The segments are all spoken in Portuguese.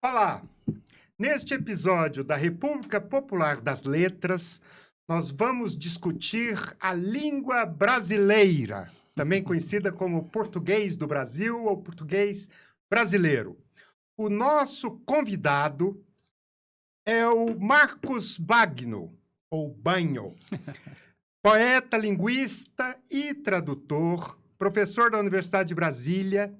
Olá! Neste episódio da República Popular das Letras, nós vamos discutir a língua brasileira, também conhecida como português do Brasil ou português brasileiro. O nosso convidado é o Marcos Bagno, ou Banho, poeta, linguista e tradutor, professor da Universidade de Brasília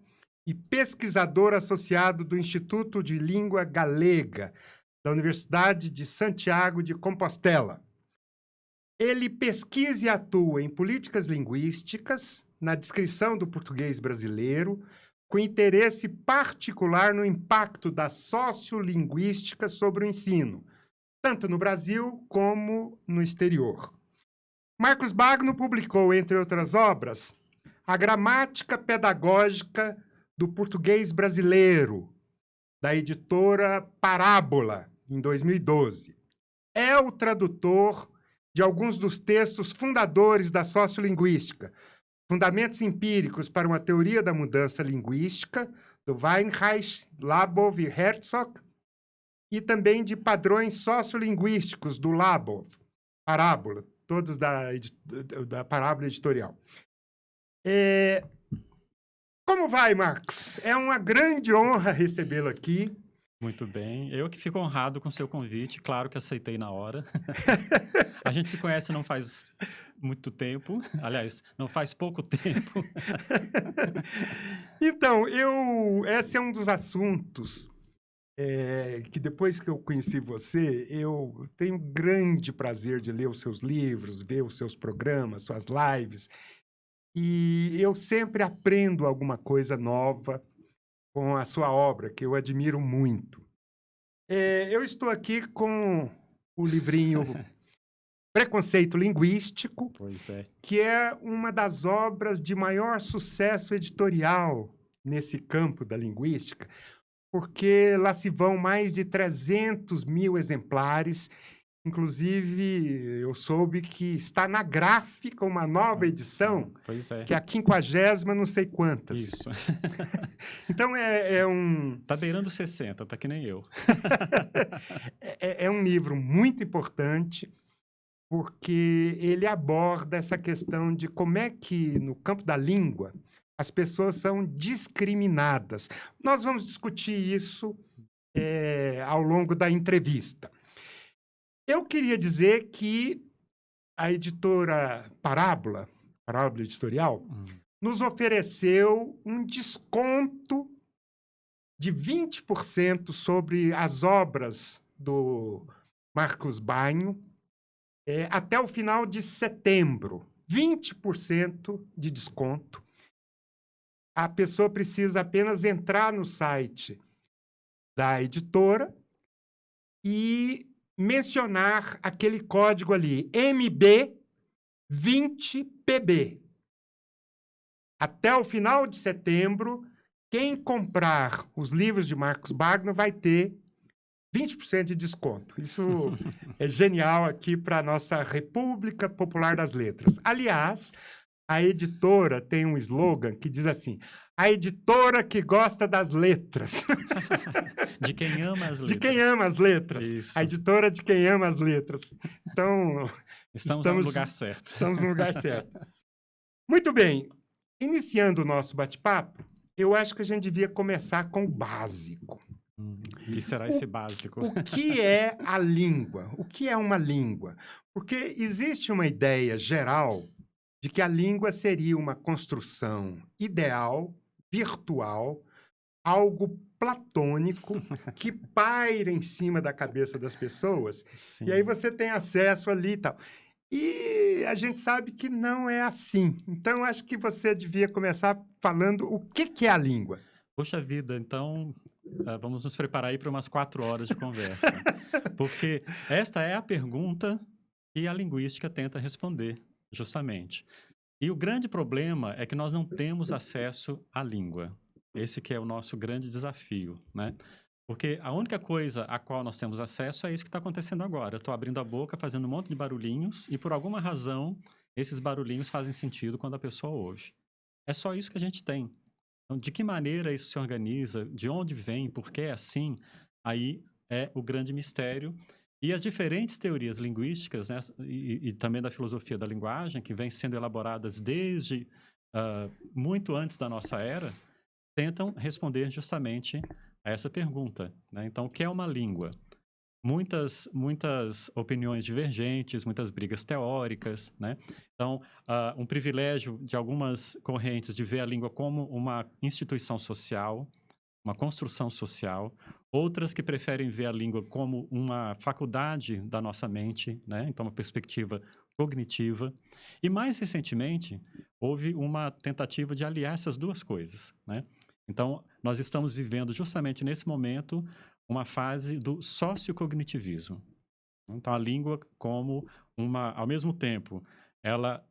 e pesquisador associado do Instituto de Língua Galega, da Universidade de Santiago de Compostela. Ele pesquisa e atua em políticas linguísticas, na descrição do português brasileiro, com interesse particular no impacto da sociolinguística sobre o ensino, tanto no Brasil como no exterior. Marcos Bagno publicou, entre outras obras, A Gramática Pedagógica do Português Brasileiro, da editora Parábola, em 2012. É o tradutor de alguns dos textos fundadores da sociolinguística, Fundamentos Empíricos para uma Teoria da Mudança Linguística, do Weinreich, Labov e Herzog, e também de Padrões Sociolinguísticos, do Labov, Parábola, todos da Parábola Editorial. Como vai, Marcos? É uma grande honra recebê-lo aqui. Muito bem. Eu que fico honrado com o seu convite. Claro que aceitei na hora. A gente se conhece não faz muito tempo. Aliás, não faz pouco tempo. Então, esse é um dos assuntos que depois que eu conheci você, eu tenho um grande prazer de ler os seus livros, ver os seus programas, suas lives. E eu sempre aprendo alguma coisa nova com a sua obra, que eu admiro muito. Eu estou aqui com o livrinho Preconceito Linguístico, Pois é. que é uma das obras de maior sucesso editorial nesse campo da linguística, porque lá se vão mais de 300 mil exemplares. Inclusive, eu soube que está na Gráfica uma nova edição, Pois é. que é a 50ª não sei quantas. Isso. Então, Tá beirando 60, tá que nem eu. é um livro muito importante, porque ele aborda essa questão de como é que, no campo da língua, as pessoas são discriminadas. Nós vamos discutir isso ao longo da entrevista. Eu queria dizer que a editora Parábola Editorial, nos ofereceu um desconto de 20% sobre as obras do Marcos Bagno até o final de setembro. 20% de desconto. A pessoa precisa apenas entrar no site da editora e mencionar aquele código ali, MB20PB. Até o final de setembro, quem comprar os livros de Marcos Bagno vai ter 20% de desconto. Isso é genial aqui para a nossa República Popular das Letras. Aliás, a editora tem um slogan que diz assim: a editora que gosta das letras. De quem ama as letras. De quem ama as letras. Isso. A editora de quem ama as letras. Então, Estamos no lugar certo. Estamos no lugar certo. Muito bem. Iniciando o nosso bate-papo, eu acho que a gente devia começar com o básico. O que será esse básico? O que é a língua? O que é uma língua? Porque existe uma ideia geral de que a língua seria uma construção ideal, virtual, algo platônico, que paira em cima da cabeça das pessoas. Sim. E aí você tem acesso ali e tal. E a gente sabe que não é assim. Então, eu acho que você devia começar falando o que é a língua. Poxa vida, então vamos nos preparar aí para umas 4 horas de conversa. Porque esta é a pergunta que a linguística tenta responder, justamente. E o grande problema é que nós não temos acesso à língua. Esse que é o nosso grande desafio, né? Porque a única coisa a qual nós temos acesso é isso que está acontecendo agora. Eu estou abrindo a boca, fazendo um monte de barulhinhos, e por alguma razão, esses barulhinhos fazem sentido quando a pessoa ouve. É só isso que a gente tem. Então, de que maneira isso se organiza, de onde vem, por que é assim, aí é o grande mistério. E as diferentes teorias linguísticas, né, e também da filosofia da linguagem, que vêm sendo elaboradas desde muito antes da nossa era, tentam responder justamente a essa pergunta, né? Então, o que é uma língua? Muitas opiniões divergentes, muitas brigas teóricas, né? Então, um privilégio de algumas correntes de ver a língua como uma instituição social, uma construção social, outras que preferem ver a língua como uma faculdade da nossa mente, né? Então, uma perspectiva cognitiva. E, mais recentemente, houve uma tentativa de aliar essas duas coisas, né? Então, nós estamos vivendo justamente nesse momento uma fase do sociocognitivismo. Então, a língua como ao mesmo tempo, ela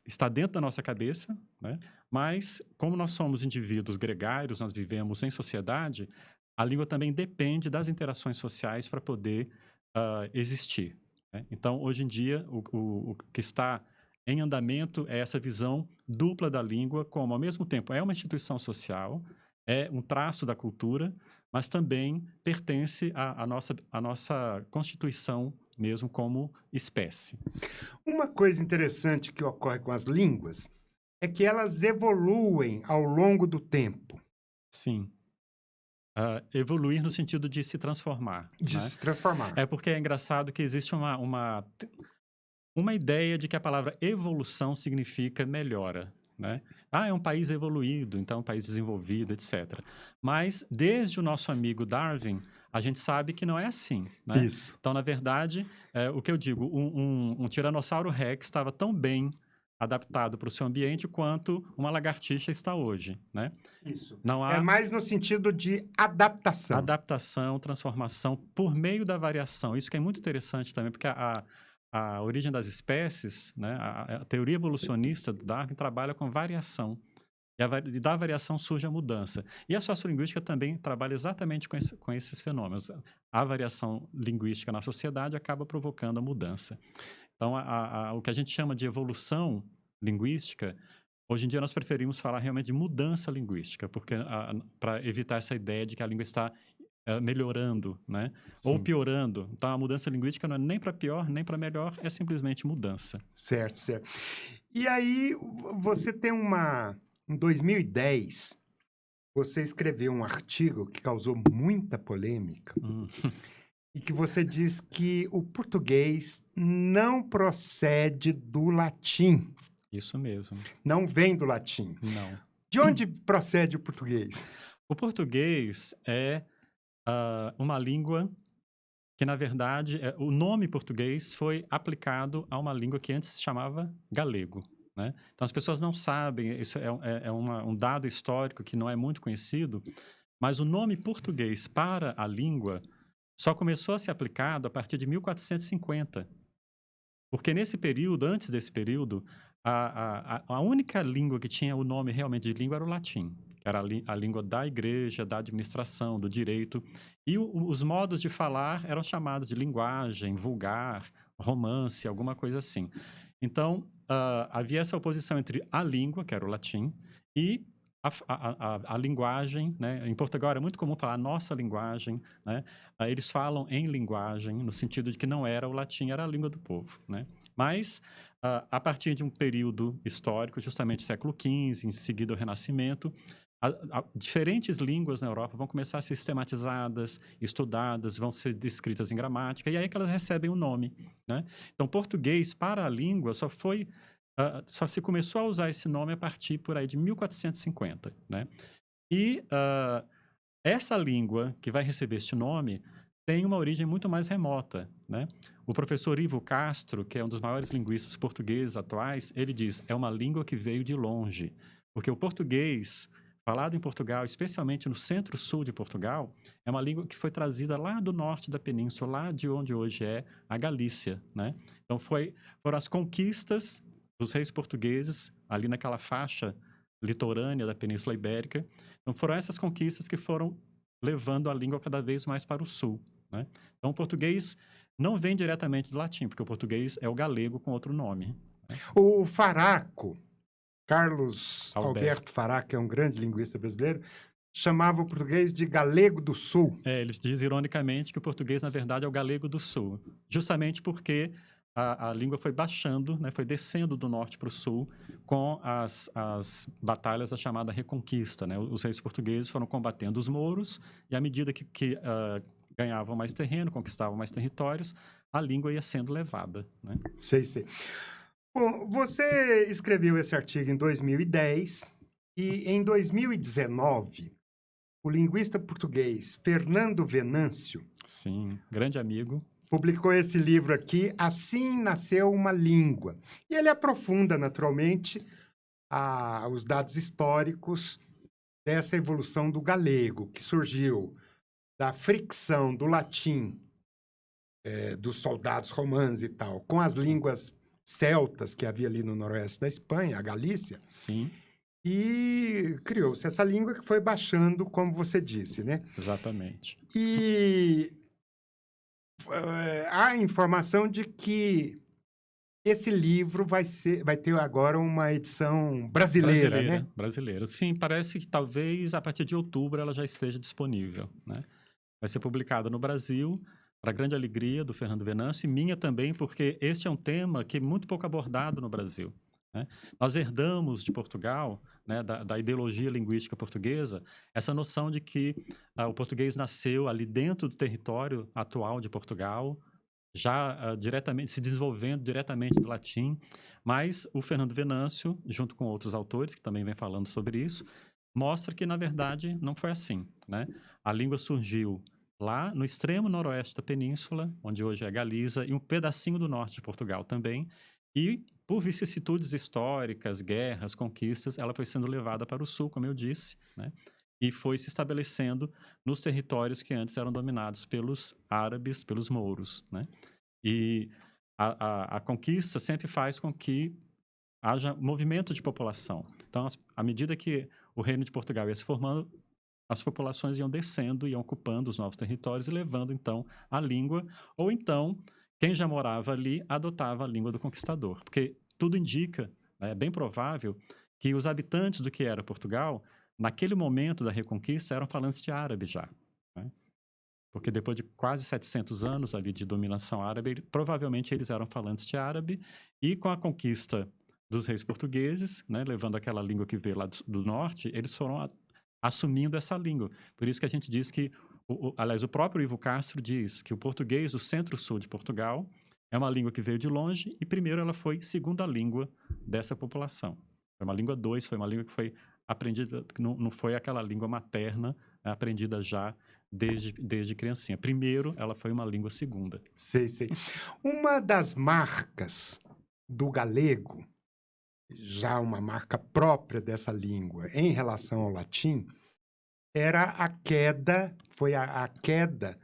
está dentro da nossa cabeça, né? Mas como nós somos indivíduos gregários, nós vivemos em sociedade, a língua também depende das interações sociais para poder existir, né? Então, hoje em dia, o que está em andamento é essa visão dupla da língua, como ao mesmo tempo é uma instituição social, é um traço da cultura, mas também pertence à nossa constituição mesmo como espécie. Uma coisa interessante que ocorre com as línguas é que elas evoluem ao longo do tempo, Sim. Evoluir no sentido de se transformar, de né? se transformar. É porque é engraçado que existe uma ideia de que a palavra evolução significa melhora, né? É um país evoluído, então é um país desenvolvido, etc. Mas, desde o nosso amigo Darwin, a gente sabe que não é assim, né? Isso. Então, na verdade, o que eu digo, um Tiranossauro Rex estava tão bem adaptado para o seu ambiente quanto uma lagartixa está hoje, né? Isso. Não É há mais no sentido de adaptação. adaptação, transformação por meio da variação. Isso que é muito interessante também, porque a origem das espécies, né, a teoria evolucionista do Darwin trabalha com variação. E da variação surge a mudança. E a sociolinguística também trabalha exatamente com esses fenômenos. A variação linguística na sociedade acaba provocando a mudança. Então, o que a gente chama de evolução linguística, hoje em dia nós preferimos falar realmente de mudança linguística, porque para evitar essa ideia de que a língua está melhorando, né? Ou Sim. piorando. Então, a mudança linguística não é nem para pior, nem para melhor, é simplesmente mudança. Certo, certo. E aí, você tem em 2010, você escreveu um artigo que causou muita polêmica Hum, e que você diz que o português não procede do latim, isso mesmo. não vem do latim. Não. De onde procede o português? O português é uma língua que, na verdade, o nome português foi aplicado a uma língua que antes se chamava galego, né? Então, as pessoas não sabem, isso um dado histórico que não é muito conhecido, mas o nome português para a língua só começou a ser aplicado a partir de 1450. Porque nesse período, antes desse período, a única língua que tinha o nome realmente de língua era o latim, que era a língua da igreja, da administração, do direito. E os modos de falar eram chamados de linguagem, vulgar, romance, alguma coisa assim. Então, havia essa oposição entre a língua, que era o latim, e a linguagem, né? Em Portugal era muito comum falar a nossa linguagem, né? Eles falam em linguagem, no sentido de que não era o latim, era a língua do povo, né? Mas, a partir de um período histórico, justamente século XV, em seguida o Renascimento, diferentes línguas na Europa vão começar a ser sistematizadas, estudadas, vão ser descritas em gramática, e aí é que elas recebem o nome, né? Então, português, para a língua, só se começou a usar esse nome a partir por aí de 1450, né? E essa língua que vai receber este nome tem uma origem muito mais remota, né? O professor Ivo Castro, que é um dos maiores linguistas portugueses atuais, ele diz, é uma língua que veio de longe, porque o português falado em Portugal, especialmente no centro-sul de Portugal, é uma língua que foi trazida lá do norte da península, lá de onde hoje é a Galícia, né? Então foram as conquistas dos reis portugueses ali naquela faixa litorânea da Península Ibérica. Então foram essas conquistas que foram levando a língua cada vez mais para o sul, né? Então o português não vem diretamente do latim, porque o português é o galego com outro nome. O Faraco, Carlos Alberto. Alberto Faraco, é um grande linguista brasileiro, chamava o português de galego do sul. Eles dizem ironicamente que o português, na verdade, é o galego do sul, justamente porque a língua foi baixando, né, foi descendo do norte para o sul com as batalhas da chamada Reconquista. Né? Os reis portugueses foram combatendo os mouros e, à medida que ganhavam mais terreno, conquistavam mais territórios, a língua ia sendo levada. Né? Sei, sei. Bom, você escreveu esse artigo em 2010 e em 2019, o linguista português Fernando Venâncio Sim, grande amigo. publicou esse livro aqui, Assim Nasceu uma Língua. E ele aprofunda, naturalmente, os dados históricos dessa evolução do galego, que surgiu da fricção do latim, dos soldados romanos e tal, com as línguas celtas que havia ali no noroeste da Espanha, a Galícia, Sim, e criou-se essa língua que foi baixando, como você disse, né? exatamente. E há informação de que esse livro vai ter agora uma edição brasileira, né? Brasileira. Sim, parece que talvez a partir de outubro ela já esteja disponível, né? Vai ser publicada no Brasil, para grande alegria do Fernando Venâncio e minha também, porque este é um tema que é muito pouco abordado no Brasil. Né? Nós herdamos de Portugal, né, da ideologia linguística portuguesa, essa noção de que o português nasceu ali dentro do território atual de Portugal, já diretamente se desenvolvendo diretamente do latim, mas o Fernando Venâncio, junto com outros autores que também vem falando sobre isso, mostra que na verdade não foi assim, né? A língua surgiu lá no extremo noroeste da península, onde hoje é Galiza, e um pedacinho do norte de Portugal também, e por vicissitudes históricas, guerras, conquistas, ela foi sendo levada para o sul, como eu disse, né? E foi se estabelecendo nos territórios que antes eram dominados pelos árabes, pelos mouros, né? E a conquista sempre faz com que haja movimento de população. Então, à medida que o Reino de Portugal ia se formando, as populações iam descendo, iam ocupando os novos territórios e levando, então, a língua, ou então, quem já morava ali adotava a língua do conquistador, porque tudo indica, né, é bem provável, que os habitantes do que era Portugal, naquele momento da Reconquista, eram falantes de árabe já, né? Porque depois de quase 700 anos ali de dominação árabe, provavelmente eles eram falantes de árabe, e com a conquista dos reis portugueses, né, levando aquela língua que veio lá do norte, eles foram assumindo essa língua. Por isso que a gente diz que, aliás, o próprio Ivo Castro diz que o português do centro-sul de Portugal é uma língua que veio de longe e primeiro ela foi segunda língua dessa população. Foi uma língua 2, foi uma língua que foi aprendida, não foi aquela língua materna, aprendida já desde criancinha. Primeiro, ela foi uma língua segunda. Sei, sei. Uma das marcas do galego, já uma marca própria dessa língua em relação ao latim, era a queda, foi a queda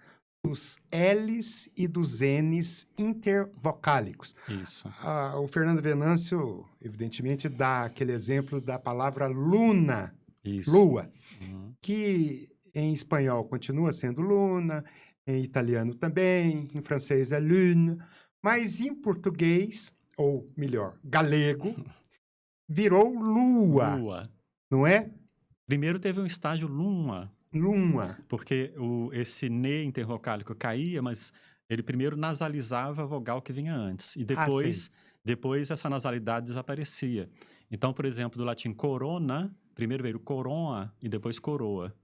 dos L's e dos N's intervocálicos. Isso. O Fernando Venâncio, evidentemente, dá aquele exemplo da palavra luna, Isso. lua, Uhum. que em espanhol continua sendo luna, em italiano também, em francês é lune, mas em português, ou melhor, galego, virou lua, Lua. não é? Primeiro teve um estágio luma, Luma. porque esse ne intervocálico caía, mas ele primeiro nasalizava a vogal que vinha antes. E depois essa nasalidade desaparecia. Então, por exemplo, do latim corona, primeiro veio coroa e depois coroa.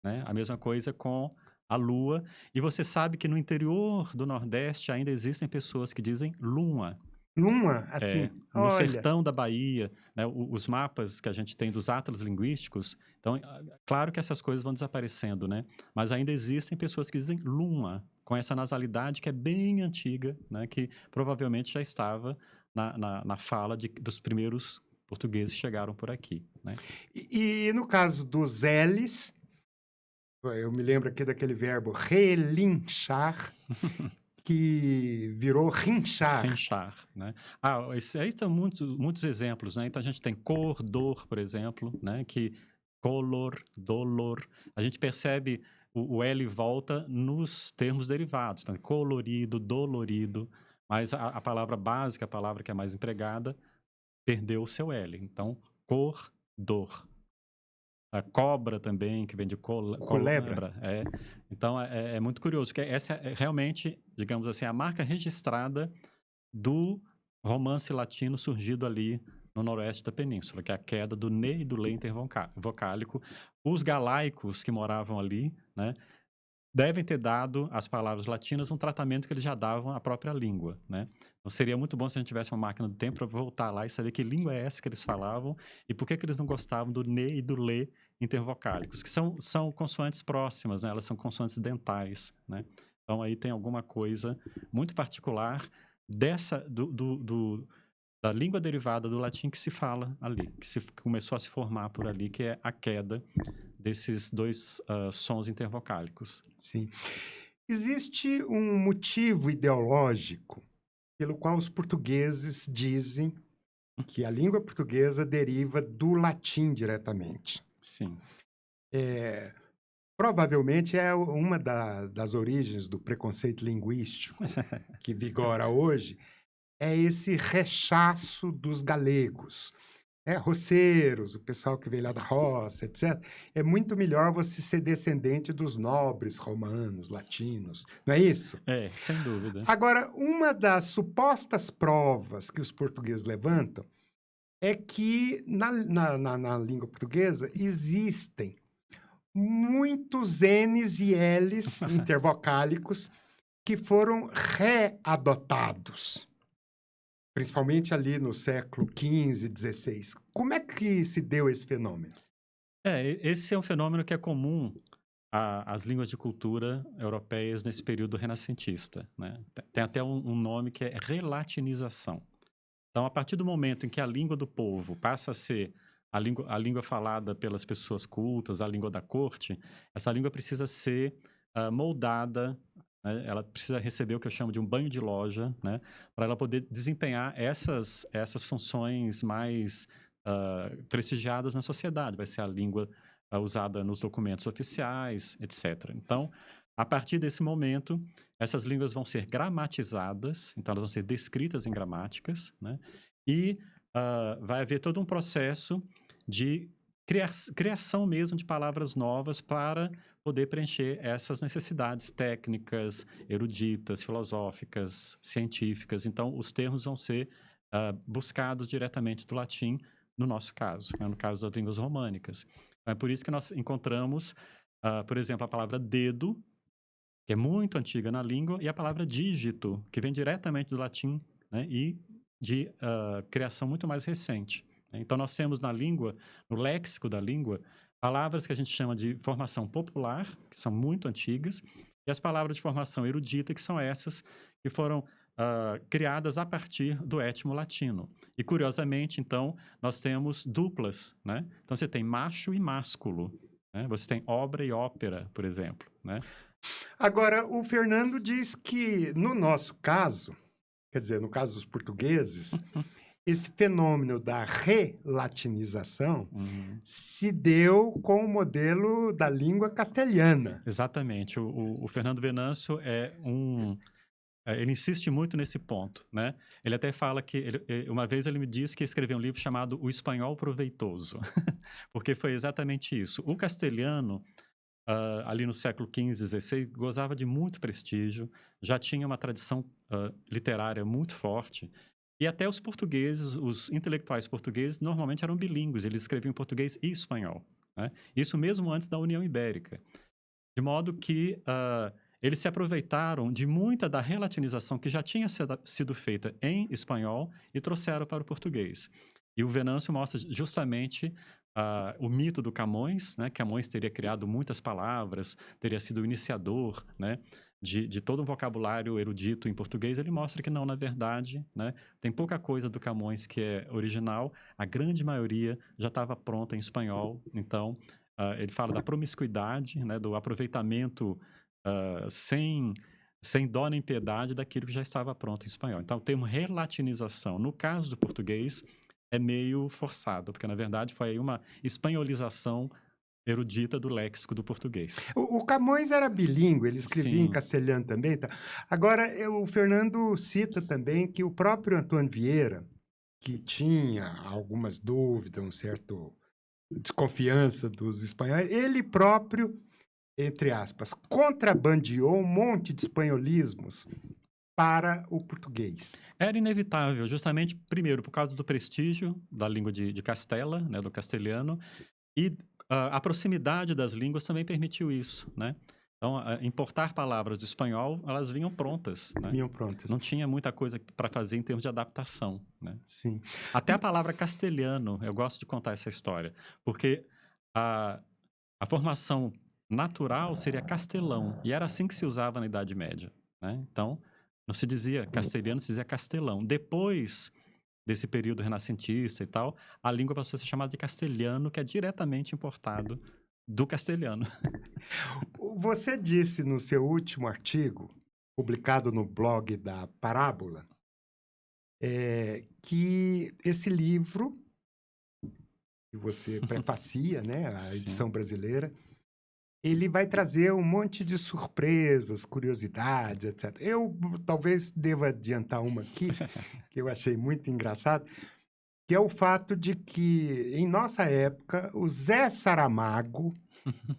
Né? A mesma coisa com a lua. E você sabe que no interior do Nordeste ainda existem pessoas que dizem lua. Luma, assim, No olha, sertão da Bahia, né, os mapas que a gente tem dos atlas linguísticos, então, claro que essas coisas vão desaparecendo, né? Mas ainda existem pessoas que dizem luma, com essa nasalidade que é bem antiga, né? Que provavelmente já estava na fala dos primeiros portugueses que chegaram por aqui, né? e no caso dos L's, eu me lembro aqui daquele verbo relinchar, que virou rinchar. Rinchar, né? Aí estão muitos exemplos, né? Então a gente tem cor, dor, por exemplo, né? Que color, dolor. A gente percebe o L volta nos termos derivados, então, colorido, dolorido, mas a palavra básica, a palavra que é mais empregada, perdeu o seu L. Então, cor, dor. A cobra também, que vem de Culebra. colebra. Então, é muito curioso, porque essa é realmente, digamos assim, a marca registrada do romance latino surgido ali no noroeste da península, que é a queda do ne e do le intervocálico. Os galaicos que moravam ali, né, devem ter dado às palavras latinas um tratamento que eles já davam à própria língua, né. Então seria muito bom se a gente tivesse uma máquina do tempo para voltar lá e saber que língua é essa que eles falavam e por que que eles não gostavam do ne e do le intervocálicos, que são consoantes próximas, né, elas são consoantes dentais, né. Então aí tem alguma coisa muito particular dessa da língua derivada do latim que se fala ali, que começou a se formar por ali, que é a queda desses 2 sons intervocálicos. Sim. Existe um motivo ideológico pelo qual os portugueses dizem que a língua portuguesa deriva do latim diretamente. Sim. Eh, Provavelmente é uma das origens do preconceito linguístico que vigora hoje, é esse rechaço dos galegos. Roceiros, o pessoal que veio lá da roça, etc. É muito melhor você ser descendente dos nobres romanos, latinos, não é isso? É, sem dúvida. Agora, uma das supostas provas que os portugueses levantam é que na língua portuguesa existem muitos N's e L's intervocálicos que foram readotados, principalmente ali no século XV, XVI. Como é que se deu esse fenômeno? Esse é um fenômeno que é comum às línguas de cultura europeias nesse período renascentista, né. Tem até um nome que é relatinização. Então, a partir do momento em que a língua do povo passa a ser a língua falada pelas pessoas cultas, a língua da corte, essa língua precisa ser moldada, né, ela precisa receber o que eu chamo de um banho de loja, né, para ela poder desempenhar essas funções mais prestigiadas na sociedade. Vai ser a língua usada nos documentos oficiais, etc. Então, a partir desse momento, essas línguas vão ser gramatizadas, então elas vão ser descritas em gramáticas, né? E vai haver todo um processo de criação mesmo de palavras novas para poder preencher essas necessidades técnicas, eruditas, filosóficas, científicas. Então, os termos vão ser buscados diretamente do latim, no nosso caso, né? No caso das línguas românicas. É por isso que nós encontramos, por exemplo, a palavra dedo, que é muito antiga na língua, e a palavra dígito, que vem diretamente do latim, né, e de criação muito mais recente, né. Então, nós temos na língua, no léxico da língua, palavras que a gente chama de formação popular, que são muito antigas, e as palavras de formação erudita, que são essas que foram criadas a partir do étimo latino. E, curiosamente, então, nós temos duplas, né? Então, você tem macho e másculo, né? Você tem obra e ópera, por exemplo, né? Agora, o Fernando diz que, no nosso caso, quer dizer, no caso dos portugueses, esse fenômeno da relatinização Uhum. se deu com o modelo da língua castelhana. Exatamente. O Fernando Venâncio ele insiste muito nesse ponto, né? Ele até fala que uma vez ele me disse que escreveu um livro chamado O Espanhol Proveitoso, porque foi exatamente isso. O castelhano, ali no século XV, XVI, gozava de muito prestígio, já tinha uma tradição literária muito forte, e até os portugueses, os intelectuais portugueses, normalmente eram bilíngues, eles escreviam em português e espanhol, né? Isso mesmo antes da União Ibérica. De modo que eles se aproveitaram de muita da relatinização que já tinha sido feita em espanhol e trouxeram para o português. E o Venâncio mostra justamente o mito do Camões, né? Camões teria criado muitas palavras, teria sido o iniciador, né, de todo um vocabulário erudito em português. Ele mostra que não, na verdade, né, tem pouca coisa do Camões que é original, a grande maioria já estava pronta em espanhol. Então, ele fala da promiscuidade, né, do aproveitamento sem dó nem piedade daquilo que já estava pronto em espanhol. Então, o termo relatinização, no caso do português, é meio forçado, porque, na verdade, foi aí uma espanholização erudita do léxico do português. O Camões era bilíngue, ele escrevia em Sim. castelhano também. Tá? Agora, o Fernando cita também que o próprio Antônio Vieira, que tinha algumas dúvidas, um certo desconfiança dos espanhóis, ele próprio, entre aspas, contrabandeou um monte de espanholismos para o português. Era inevitável, justamente, primeiro, por causa do prestígio da língua de Castela, né, do castelhano, e a proximidade das línguas também permitiu isso, né? Então, importar palavras do espanhol, elas vinham prontas, né? Vinham prontas. Não tinha muita coisa para fazer em termos de adaptação, né? Sim. Até a palavra castelhano, eu gosto de contar essa história, porque a, a formação natural seria castelão, e era assim que se usava na Idade Média, né? Então, não se dizia castelhano, se dizia castelão. Depois desse período renascentista e tal, a língua passou a ser chamada de castelhano, que é diretamente importado do castelhano. Você disse no seu último artigo, publicado no blog da Parábola, que esse livro, que você prefacia, né, a Sim. edição brasileira, ele vai trazer um monte de surpresas, curiosidades, etc. Eu talvez deva adiantar uma aqui, que eu achei muito engraçado, que é o fato de que, em nossa época, o Zé Saramago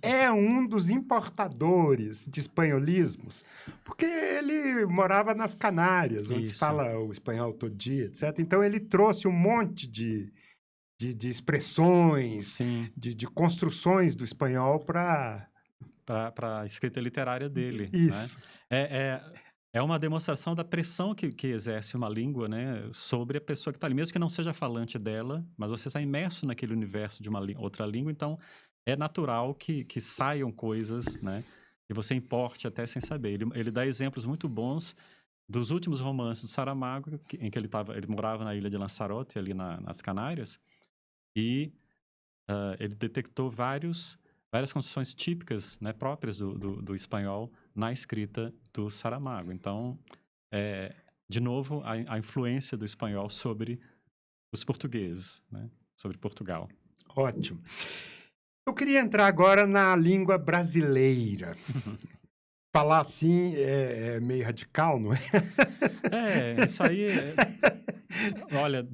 é um dos importadores de espanholismos, porque ele morava nas Canárias, onde se Isso. fala o espanhol todo dia, etc. Então, ele trouxe um monte de expressões, Sim, de construções do espanhol para... para a escrita literária dele, né? Isso. É uma demonstração da pressão que exerce uma língua, né, sobre a pessoa que está ali. Mesmo que não seja falante dela, mas você está imerso naquele universo de uma outra língua, então é natural que saiam coisas, né, e você importe até sem saber. Ele dá exemplos muito bons dos últimos romances do Saramago, em que ele morava na ilha de Lanzarote, ali nas Canárias, e ele detectou várias construções típicas, né, próprias do espanhol na escrita do Saramago. Então, de novo, a influência do espanhol sobre os portugueses, né, sobre Portugal. Ótimo. Eu queria entrar agora na língua brasileira. Falar assim é meio radical, não é? Isso aí olha,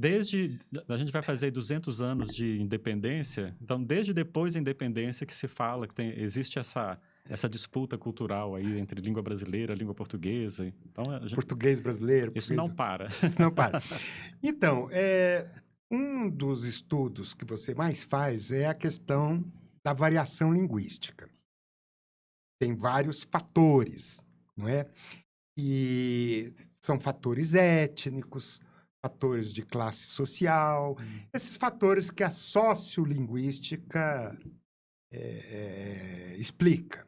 a gente vai fazer 200 anos de independência, então desde depois da independência que se fala que existe essa disputa cultural aí entre língua brasileira e língua portuguesa. Então, Português brasileiro. isso não para. Isso não para. Então, um dos estudos que você mais faz é a questão da variação linguística. Tem vários fatores, não é? E são fatores étnicos, fatores de classe social, esses fatores que a sociolinguística explica.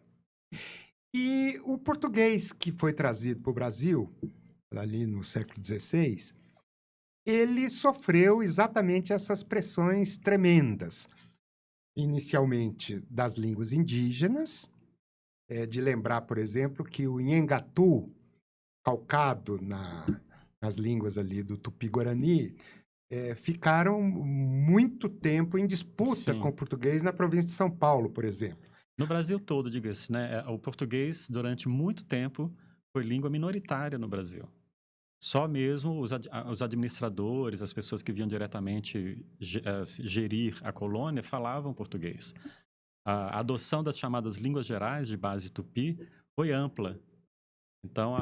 E o português que foi trazido para o Brasil, ali no século XVI, ele sofreu exatamente essas pressões tremendas. Inicialmente das línguas indígenas, de lembrar, por exemplo, que o Nhengatu, calcado nas línguas ali do Tupi-Guarani, ficaram muito tempo em disputa Sim. com o português na província de São Paulo, por exemplo. No Brasil todo, diga-se, né? O português, durante muito tempo, foi língua minoritária no Brasil. Só mesmo os administradores, as pessoas que vinham diretamente gerir a colônia, falavam português. A adoção das chamadas línguas gerais de base tupi foi ampla. Então,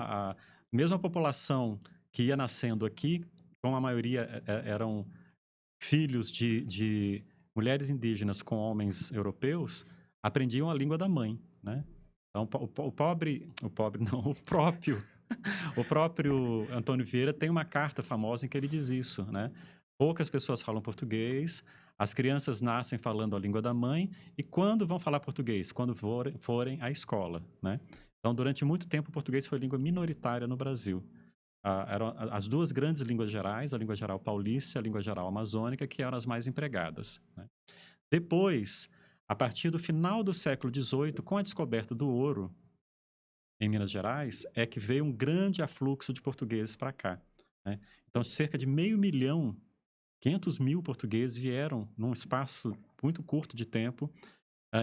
mesmo a população que ia nascendo aqui, como a maioria eram filhos de mulheres indígenas com homens europeus, aprendiam a língua da mãe, né? Então, o próprio Antônio Vieira tem uma carta famosa em que ele diz isso, né? Poucas pessoas falam português, as crianças nascem falando a língua da mãe, e quando vão falar português? Quando forem à escola, né? Então, durante muito tempo, o português foi língua minoritária no Brasil. Eram as duas grandes línguas gerais, a língua geral paulista e a língua geral amazônica, que eram as mais empregadas, né? Depois, a partir do final do século XVIII, com a descoberta do ouro em Minas Gerais, é que veio um grande afluxo de portugueses para cá, né? Então, cerca de 500.000, 500.000 portugueses vieram num espaço muito curto de tempo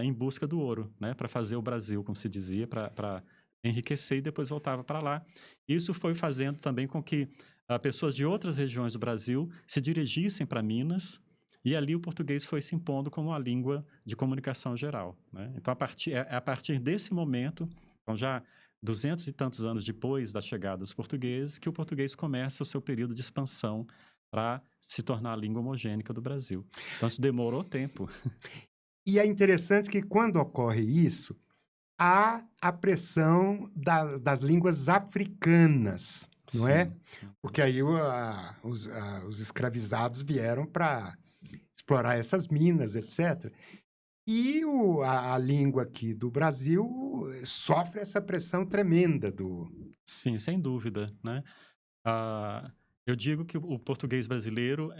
em busca do ouro, né? Para fazer o Brasil, como se dizia, para enriquecer, e depois voltava para lá. Isso foi fazendo também com que pessoas de outras regiões do Brasil se dirigissem para Minas E ali o português foi se impondo como a língua de comunicação geral, né? Então, a partir desse momento, então já 200 e tantos anos depois da chegada dos portugueses, que o português começa o seu período de expansão para se tornar a língua homogênica do Brasil. Então, isso demorou tempo. E é interessante que quando ocorre isso, há a pressão das línguas africanas, não é? Sim. Porque aí os escravizados vieram para explorar essas minas, etc. E a língua aqui do Brasil sofre essa pressão tremenda do... Sim, sem dúvida, né? Ah, eu digo que o português brasileiro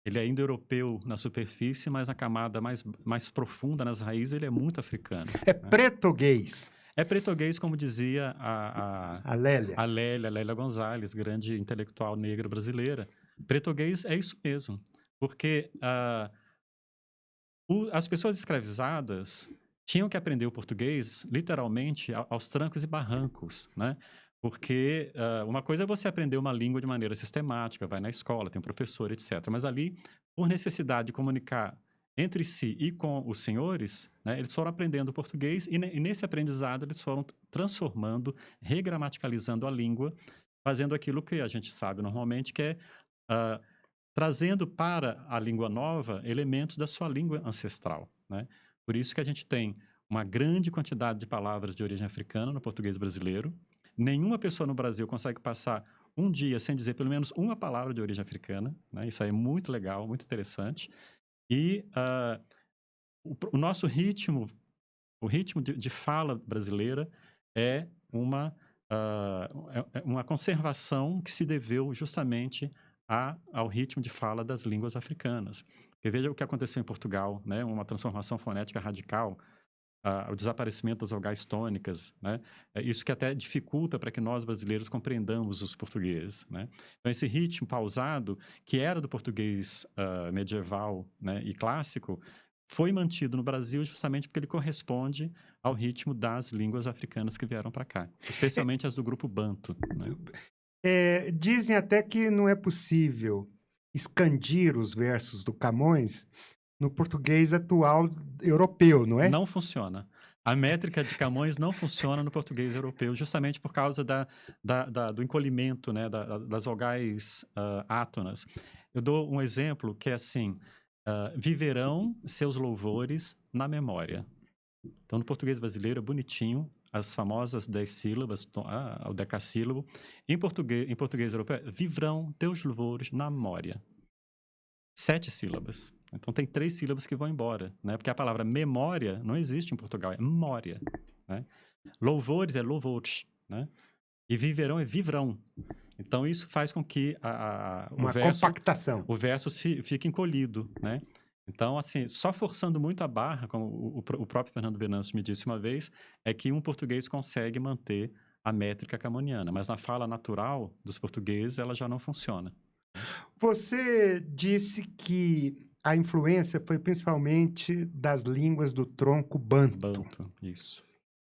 ele é indo-europeu na superfície, mas na camada mais profunda, nas raízes, ele é muito africano. É Né? pretoguês. É pretoguês, como dizia A Lélia. a Lélia Gonzalez, grande intelectual negra brasileira. Pretoguês é isso mesmo, porque as pessoas escravizadas tinham que aprender o português, literalmente, aos trancos e barrancos, né? Porque uma coisa é você aprender uma língua de maneira sistemática, vai na escola, tem um professor, etc. Mas ali, por necessidade de comunicar entre si e com os senhores, né, eles foram aprendendo o português e nesse aprendizado eles foram transformando, regramaticalizando a língua, fazendo aquilo que a gente sabe normalmente, que é trazendo para a língua nova elementos da sua língua ancestral, né? Por isso que a gente tem uma grande quantidade de palavras de origem africana no português brasileiro. Nenhuma pessoa no Brasil consegue passar um dia sem dizer pelo menos uma palavra de origem africana, né? Isso aí é muito legal, muito interessante. E o nosso ritmo, o ritmo de fala brasileira é uma conservação que se deveu justamente ao ritmo de fala das línguas africanas. Porque veja o que aconteceu em Portugal, né? Uma transformação fonética radical, o desaparecimento das vogais tônicas, né? Isso que até dificulta para que nós brasileiros compreendamos os portugueses, né? Então, esse ritmo pausado, que era do português medieval, né, e clássico, foi mantido no Brasil justamente porque ele corresponde ao ritmo das línguas africanas que vieram para cá, especialmente as do grupo Banto, né? Dizem até que não é possível escandir os versos do Camões no português atual europeu, não é? Não funciona. A métrica de Camões não funciona no português europeu, justamente por causa do encolhimento, né, das vogais átonas. Eu dou um exemplo que é assim: viverão seus louvores na memória. Então, no português brasileiro, é bonitinho, as famosas 10 sílabas, o decassílabo. Em português europeu, vivrão teus louvores na memória. 7 sílabas. Então, tem 3 sílabas que vão embora, né? Porque a palavra memória não existe em Portugal, é memória, né? Louvores é louvores, né? E viverão é vivrão. Então, isso faz com que Uma compactação. o verso fique encolhido, né? Então, assim, só forçando muito a barra, como o próprio Fernando Venâncio me disse uma vez, é que um português consegue manter a métrica camoniana, mas na fala natural dos portugueses ela já não funciona. Você disse que a influência foi principalmente das línguas do tronco banto. Banto, isso.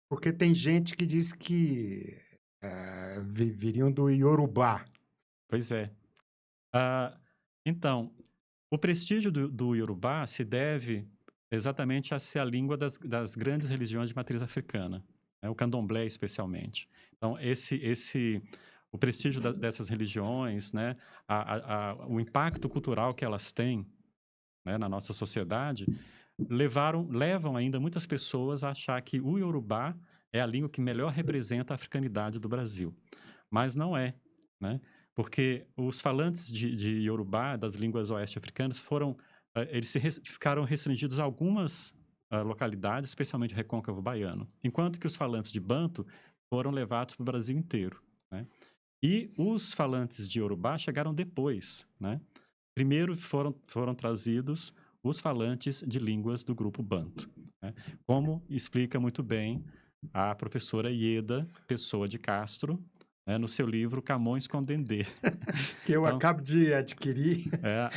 Porque tem gente que diz que viriam do Iorubá. Pois é. Então, o prestígio do Iorubá se deve exatamente a ser a língua das grandes religiões de matriz africana, né? O candomblé especialmente. Então, o prestígio dessas religiões, né? O impacto cultural que elas têm, né, na nossa sociedade, levam ainda muitas pessoas a achar que o Iorubá é a língua que melhor representa a africanidade do Brasil. Mas não é, né? Porque os falantes de Iorubá, das línguas oeste-africanas, eles ficaram restringidos a algumas localidades, especialmente o recôncavo baiano, enquanto que os falantes de Banto foram levados para o Brasil inteiro, né? E os falantes de Iorubá chegaram depois, né? Primeiro foram trazidos os falantes de línguas do grupo Banto, né? Como explica muito bem a professora Ieda Pessoa de Castro, né, no seu livro Camões com Dendê. Que eu Então, acabo de adquirir. é,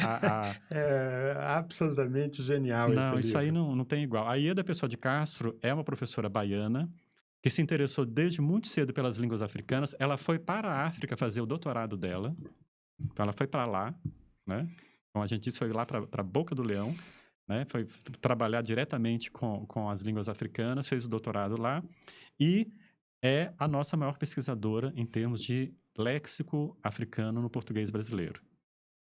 É absolutamente genial esse não, isso aí livro. não tem igual. A Ieda Pessoa de Castro é uma professora baiana que se interessou desde muito cedo pelas línguas africanas. Ela foi para a África fazer o doutorado dela. Então, ela foi para lá, né? como a gente disse, foi lá para a Boca do Leão, né? Foi trabalhar diretamente com as línguas africanas, fez o doutorado lá e é a nossa maior pesquisadora em termos de léxico africano no português brasileiro.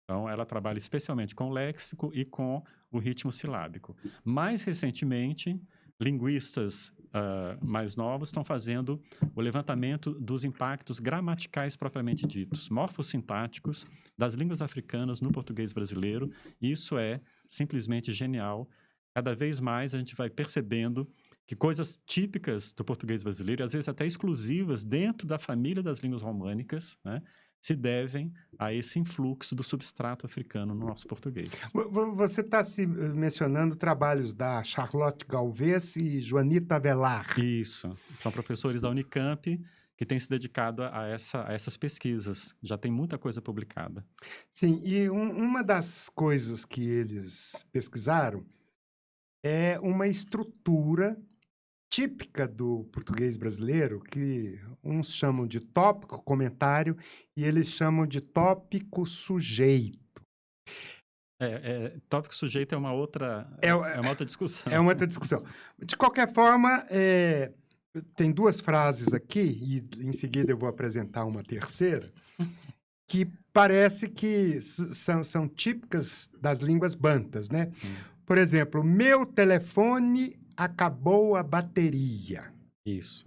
Então, ela trabalha especialmente com o léxico e com o ritmo silábico. Mais recentemente, linguistas mais novos estão fazendo o levantamento dos impactos gramaticais propriamente ditos, morfossintáticos das línguas africanas no português brasileiro. E isso é simplesmente genial. Cada vez mais a gente vai percebendo que coisas típicas do português brasileiro, às vezes até exclusivas dentro da família das línguas românicas, né, se devem a esse influxo do substrato africano no nosso português. Você está mencionando trabalhos da Charlotte Galvez e Joanita Avelar. Isso, são professores da Unicamp que têm se dedicado a essas pesquisas. Já tem muita coisa publicada. Sim, e uma das coisas que eles pesquisaram é uma estrutura típica do português brasileiro, que uns chamam de tópico, comentário, e eles chamam de tópico sujeito. Tópico sujeito é uma outra discussão. É uma outra discussão. De qualquer forma, tem duas frases aqui, e em seguida eu vou apresentar uma terceira, que parece que são típicas das línguas bantas, né? Por exemplo, meu telefone acabou a bateria. Isso.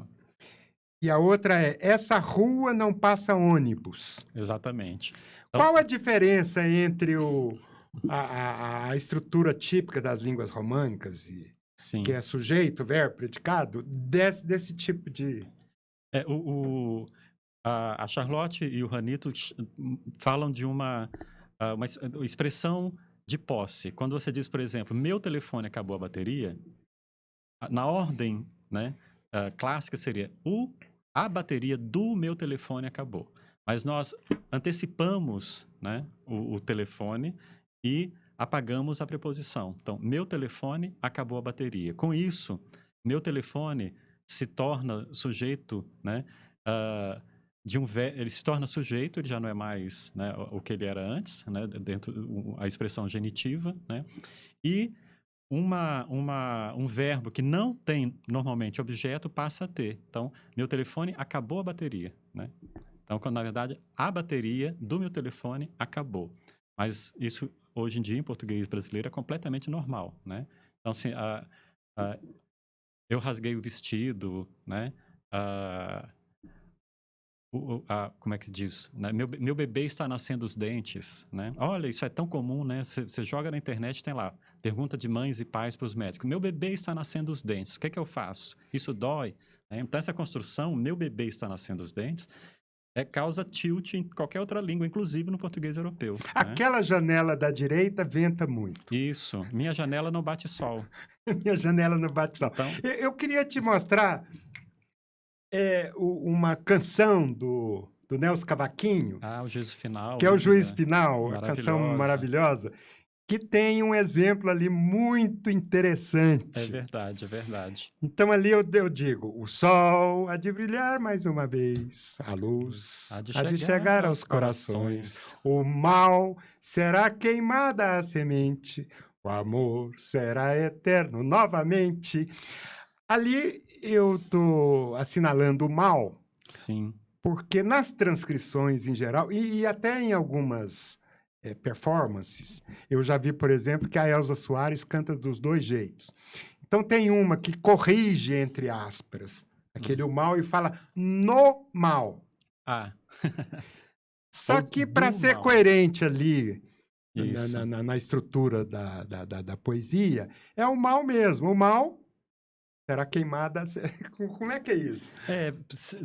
E a outra é, essa rua não passa ônibus. Exatamente. Então, qual a diferença entre a estrutura típica das línguas românicas, que é sujeito, verbo, predicado, desse tipo de... A Charlotte e o Ranito falam de uma expressão de posse. Quando você diz, por exemplo, meu telefone acabou a bateria, na ordem, né, clássica seria a bateria do meu telefone acabou. Mas nós antecipamos, né, o telefone e apagamos a preposição. Então, meu telefone acabou a bateria. Com isso, meu telefone se torna sujeito, né, ele se torna sujeito, ele já não é mais, né, o que ele era antes, né, dentro a expressão genitiva, né, e um verbo que não tem normalmente objeto passa a ter. Então, meu telefone acabou a bateria, né? Então, quando na verdade a bateria do meu telefone acabou. Mas isso hoje em dia em português brasileiro é completamente normal, né? Então, assim, eu rasguei o vestido, né? Como é que diz? Né? Meu bebê está nascendo os dentes, né? Olha, isso é tão comum, né? Você joga na internet, tem lá, pergunta de mães e pais para os médicos. Meu bebê está nascendo os dentes, o que é que eu faço? Isso dói? Então, essa construção, meu bebê está nascendo os dentes, causa tilt em qualquer outra língua, inclusive no português europeu. Aquela janela da direita venta muito. Isso. Minha janela não bate sol. Minha janela não bate sol. Então, eu queria te mostrar uma canção do Nelson Cavaquinho. O Juízo Final. Que é o Juízo Final, a canção maravilhosa, que tem um exemplo ali muito interessante. É verdade, é verdade. Então, ali eu digo, o sol há de brilhar mais uma vez, a luz há de chegar aos corações, o mal será queimada a semente, o amor será eterno novamente. Ali eu estou assinalando o mal. Sim. Porque nas transcrições em geral, e até em algumas performances, eu já vi, por exemplo, que a Elza Soares canta dos dois jeitos. Então tem uma que corrige, entre aspas, aquele o mal e fala no mal. Só que para ser coerente ali na estrutura da poesia, é o mal mesmo. O mal será queimada. Como é que é isso?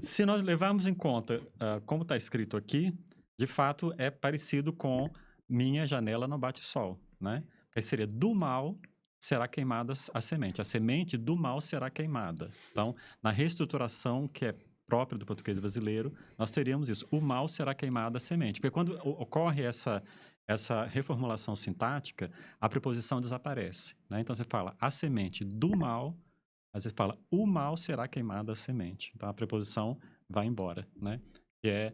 Se nós levarmos em conta como está escrito aqui, de fato é parecido com minha janela não bate sol, né? Aí seria do mal será queimada a semente do mal será queimada. Então, na reestruturação que é própria do português brasileiro, nós teríamos isso, o mal será queimada a semente. Porque quando ocorre essa reformulação sintática, a preposição desaparece, né? Então, você fala a semente do mal, às vezes fala, o mal será queimada a semente. Então, a preposição vai embora, né? Que é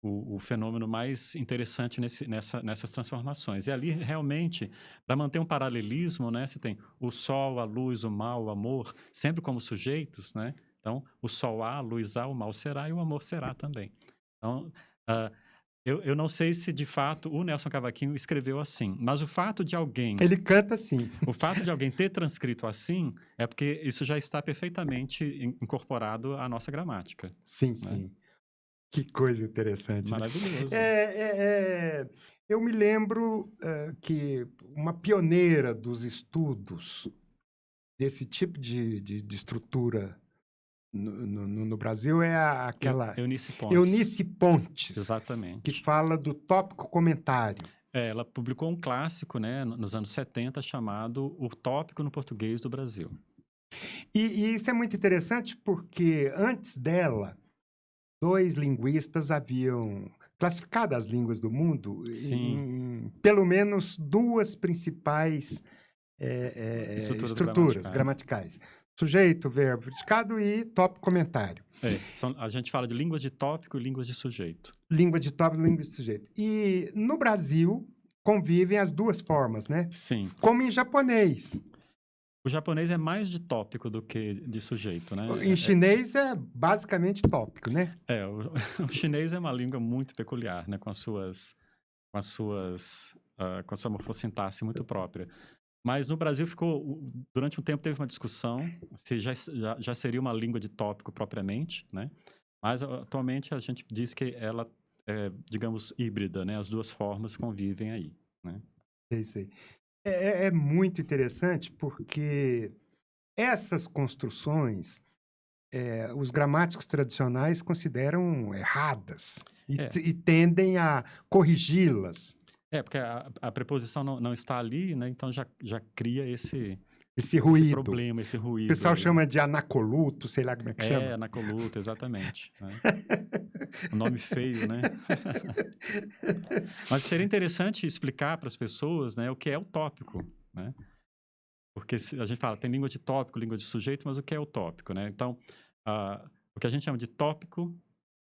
o fenômeno mais interessante nessas transformações. E ali, realmente, para manter um paralelismo, né, você tem o sol, a luz, o mal, o amor, sempre como sujeitos, né? Então, o sol há, a luz há, o mal será e o amor será também. Então, ah, eu não sei se, de fato, o Nelson Cavaquinho escreveu assim, mas Ele canta assim. o fato de alguém ter transcrito assim é porque isso já está perfeitamente incorporado à nossa gramática, Sim, né? sim. Que coisa interessante, né? Maravilhoso. Eu me lembro que uma pioneira dos estudos desse tipo de estrutura no Brasil é aquela Eunice Pontes, Eunice Pontes, que exatamente. fala do tópico comentário. Ela publicou um clássico, né, nos anos 70, chamado O Tópico no Português do Brasil. E isso é muito interessante porque antes dela, dois linguistas haviam classificado as línguas do mundo Sim, em pelo menos duas principais estruturas estruturas gramaticais. gramaticais: sujeito, verbo, predicado e tópico comentário. A gente fala de línguas de tópico e línguas de sujeito. Língua de tópico, língua de sujeito. E no Brasil convivem as duas formas, né? Sim. Como em japonês. O japonês é mais de tópico do que de sujeito, né? Em chinês é basicamente tópico, né? O chinês é uma língua muito peculiar, né? Com a sua morfossintaxe muito própria. Mas no Brasil durante um tempo teve uma discussão se já seria uma língua de tópico propriamente, né? Mas atualmente a gente diz que ela é, digamos, híbrida, né? As duas formas convivem aí, né? É isso aí. É muito interessante porque essas construções, os gramáticos tradicionais consideram erradas É, e tendem a corrigi-las. porque a preposição não está ali, né? Então já cria Esse esse ruído. problema, esse O ruído pessoal aí. chama de anacoluto, sei lá como é que chama. Anacoluto, exatamente, né? O nome feio, né? Mas seria interessante explicar para as pessoas, né, o que é o tópico, né? Porque a gente fala, tem língua de tópico, língua de sujeito, mas o que é o tópico, né? Então, o que a gente chama de tópico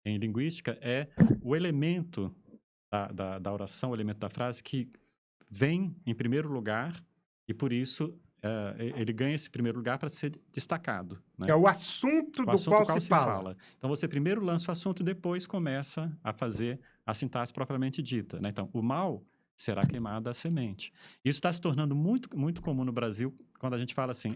em linguística é o elemento da oração, o elemento da frase que vem em primeiro lugar e, por isso, ele ganha esse primeiro lugar para ser destacado, É né? o assunto O do assunto qual do qual se se fala. fala. Então, você primeiro lança o assunto e depois começa a fazer a sintaxe propriamente dita, né? Então, o mal será queimada a semente. Isso está se tornando muito, muito comum no Brasil quando a gente fala assim,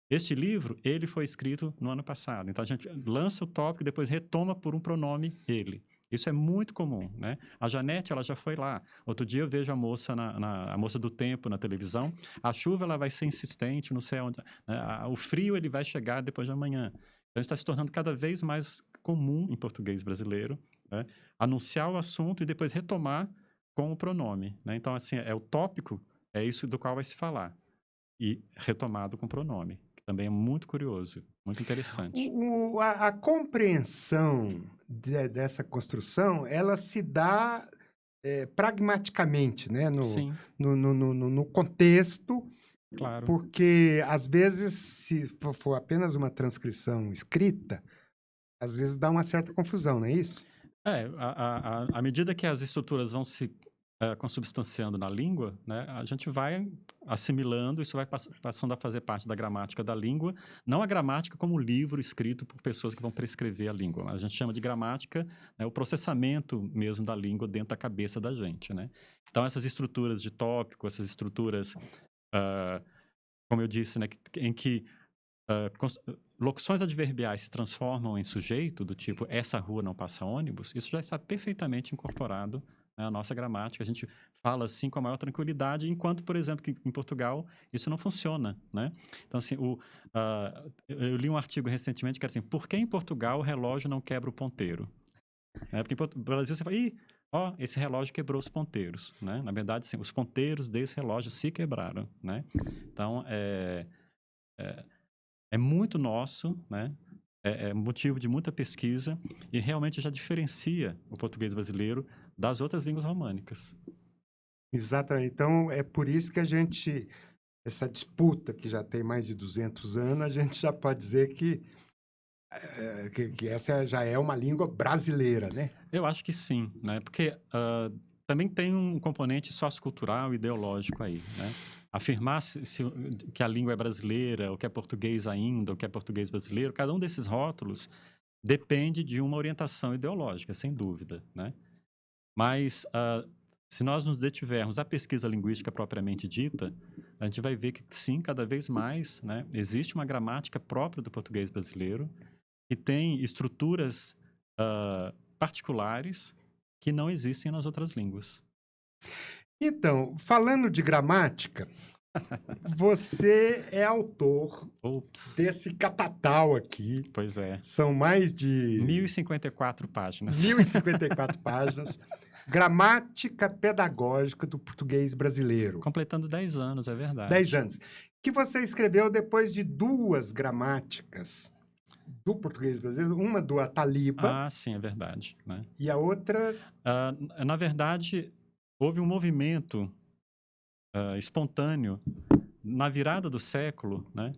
este livro, ele foi escrito no ano passado. Então, a gente lança o tópico e depois retoma por um pronome ele. Isso é muito comum, né? A Janete, ela já foi lá. Outro dia eu vejo a moça a moça do tempo na televisão. A chuva, ela vai ser insistente, não sei onde. Né? O frio, ele vai chegar depois de amanhã. Então, está se tornando cada vez mais comum em português brasileiro, né? Anunciar o assunto e depois retomar com o pronome, né? Então, assim, o tópico, é isso do qual vai se falar. E retomado com pronome, que também é muito curioso, muito interessante. A compreensão dessa construção, ela se dá pragmaticamente, né? Sim, No contexto, claro. porque às vezes, se for apenas uma transcrição escrita, às vezes dá uma certa confusão, não é isso? À medida que as estruturas vão se consubstanciando na língua, né, a gente vai assimilando, isso vai passando a fazer parte da gramática da língua, não a gramática como livro escrito por pessoas que vão prescrever a língua. A gente chama de gramática, né, o processamento mesmo da língua dentro da cabeça da gente, né? Então, essas estruturas de tópico, essas estruturas, ah, como eu disse, né, em que locuções adverbiais se transformam em sujeito, do tipo, essa rua não passa ônibus, isso já está perfeitamente incorporado, né, à nossa gramática. A gente fala assim com a maior tranquilidade, enquanto, por exemplo, que em Portugal isso não funciona, né? Então, assim, eu li um artigo recentemente que era assim, por que em Portugal o relógio não quebra o ponteiro? Porque no Brasil você fala, ó, esse relógio quebrou os ponteiros, né? Na verdade, assim, os ponteiros desse relógio se quebraram, né? Então, é muito nosso, né? É motivo de muita pesquisa e realmente já diferencia o português brasileiro das outras línguas românicas. Exatamente. Então, é por isso que essa disputa que já tem mais de 200 anos, a gente já pode dizer que que essa já é uma língua brasileira, né? Eu acho que sim, né? Porque também tem um componente sociocultural e ideológico aí, né? Afirmar que a língua é brasileira, ou que é português ainda, ou que é português brasileiro, cada um desses rótulos depende de uma orientação ideológica, sem dúvida, né? Mas se nós nos detivermos à pesquisa linguística propriamente dita, a gente vai ver que sim, cada vez mais, né, existe uma gramática própria do português brasileiro que tem estruturas particulares que não existem nas outras línguas. Então, falando de gramática, você é autor Ops, desse catatal aqui. pois é. São mais de 1054 páginas. 1054 páginas. Gramática pedagógica do português brasileiro. Completando 10 anos, é verdade. 10 anos. Que você escreveu depois de 2 gramáticas do português brasileiro. Uma do Ataliba Ah, sim, é verdade, né? e a outra... Na verdade, houve um movimento espontâneo na virada do século, né,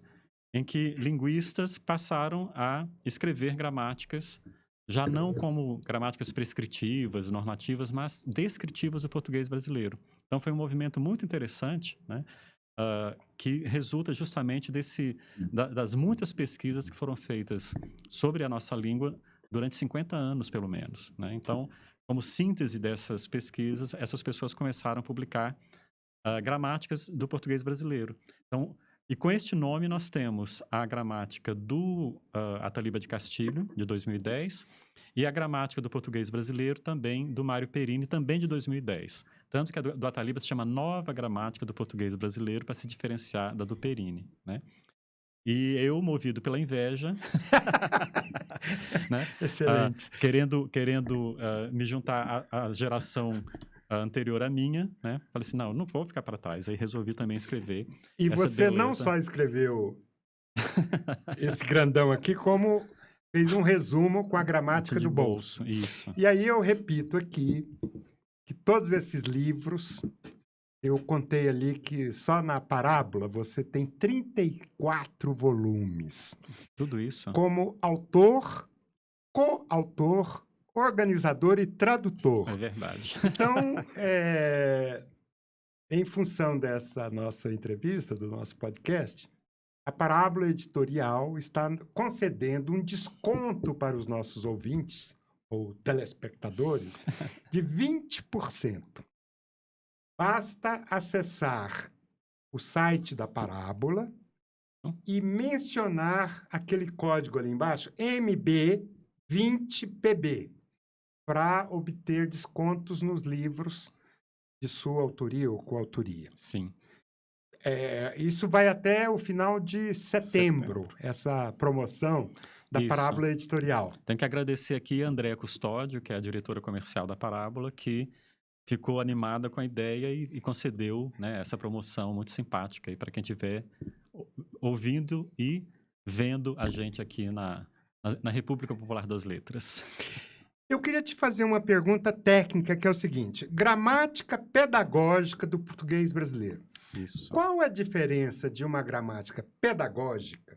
em que linguistas passaram a escrever gramáticas, já não como gramáticas prescritivas, normativas, mas descritivas do português brasileiro. Então, foi um movimento muito interessante, né, que resulta justamente das muitas pesquisas que foram feitas sobre a nossa língua durante 50 anos, pelo menos, né? Então, como síntese dessas pesquisas, essas pessoas começaram a publicar gramáticas do português brasileiro. Então, e com este nome nós temos a gramática do Ataliba de Castilho, de 2010, e a gramática do português brasileiro também do Mário Perini, também de 2010. Tanto que a do Ataliba se chama Nova Gramática do Português Brasileiro para se diferenciar da do Perini, né? E eu, movido pela inveja, né, Excelente. querendo me juntar à geração anterior à minha, né? Falei assim, não vou ficar para trás. Aí resolvi também escrever E essa você não beleza. só escreveu esse grandão aqui, como fez um resumo com a gramática de do bolso. Isso. E aí eu repito aqui que todos esses livros, eu contei ali que só na Parábola você tem 34 volumes. Tudo isso. Como autor, coautor, organizador e tradutor. É verdade. Então, em função dessa nossa entrevista, do nosso podcast, a Parábola Editorial está concedendo um desconto para os nossos ouvintes ou telespectadores de 20%. Basta acessar o site da Parábola e mencionar aquele código ali embaixo, MB20PB, para obter descontos nos livros de sua autoria ou coautoria. Sim. Isso vai até o final de setembro, essa promoção da Parábola Editorial. Tenho que agradecer aqui a Andréa Custódio, que é a diretora comercial da Parábola, que ficou animada com a ideia e concedeu, né, essa promoção muito simpática para quem estiver ouvindo e vendo a gente aqui na República Popular das Letras. Eu queria te fazer uma pergunta técnica, que é o seguinte: gramática pedagógica do português brasileiro. Isso. Qual a diferença de uma gramática pedagógica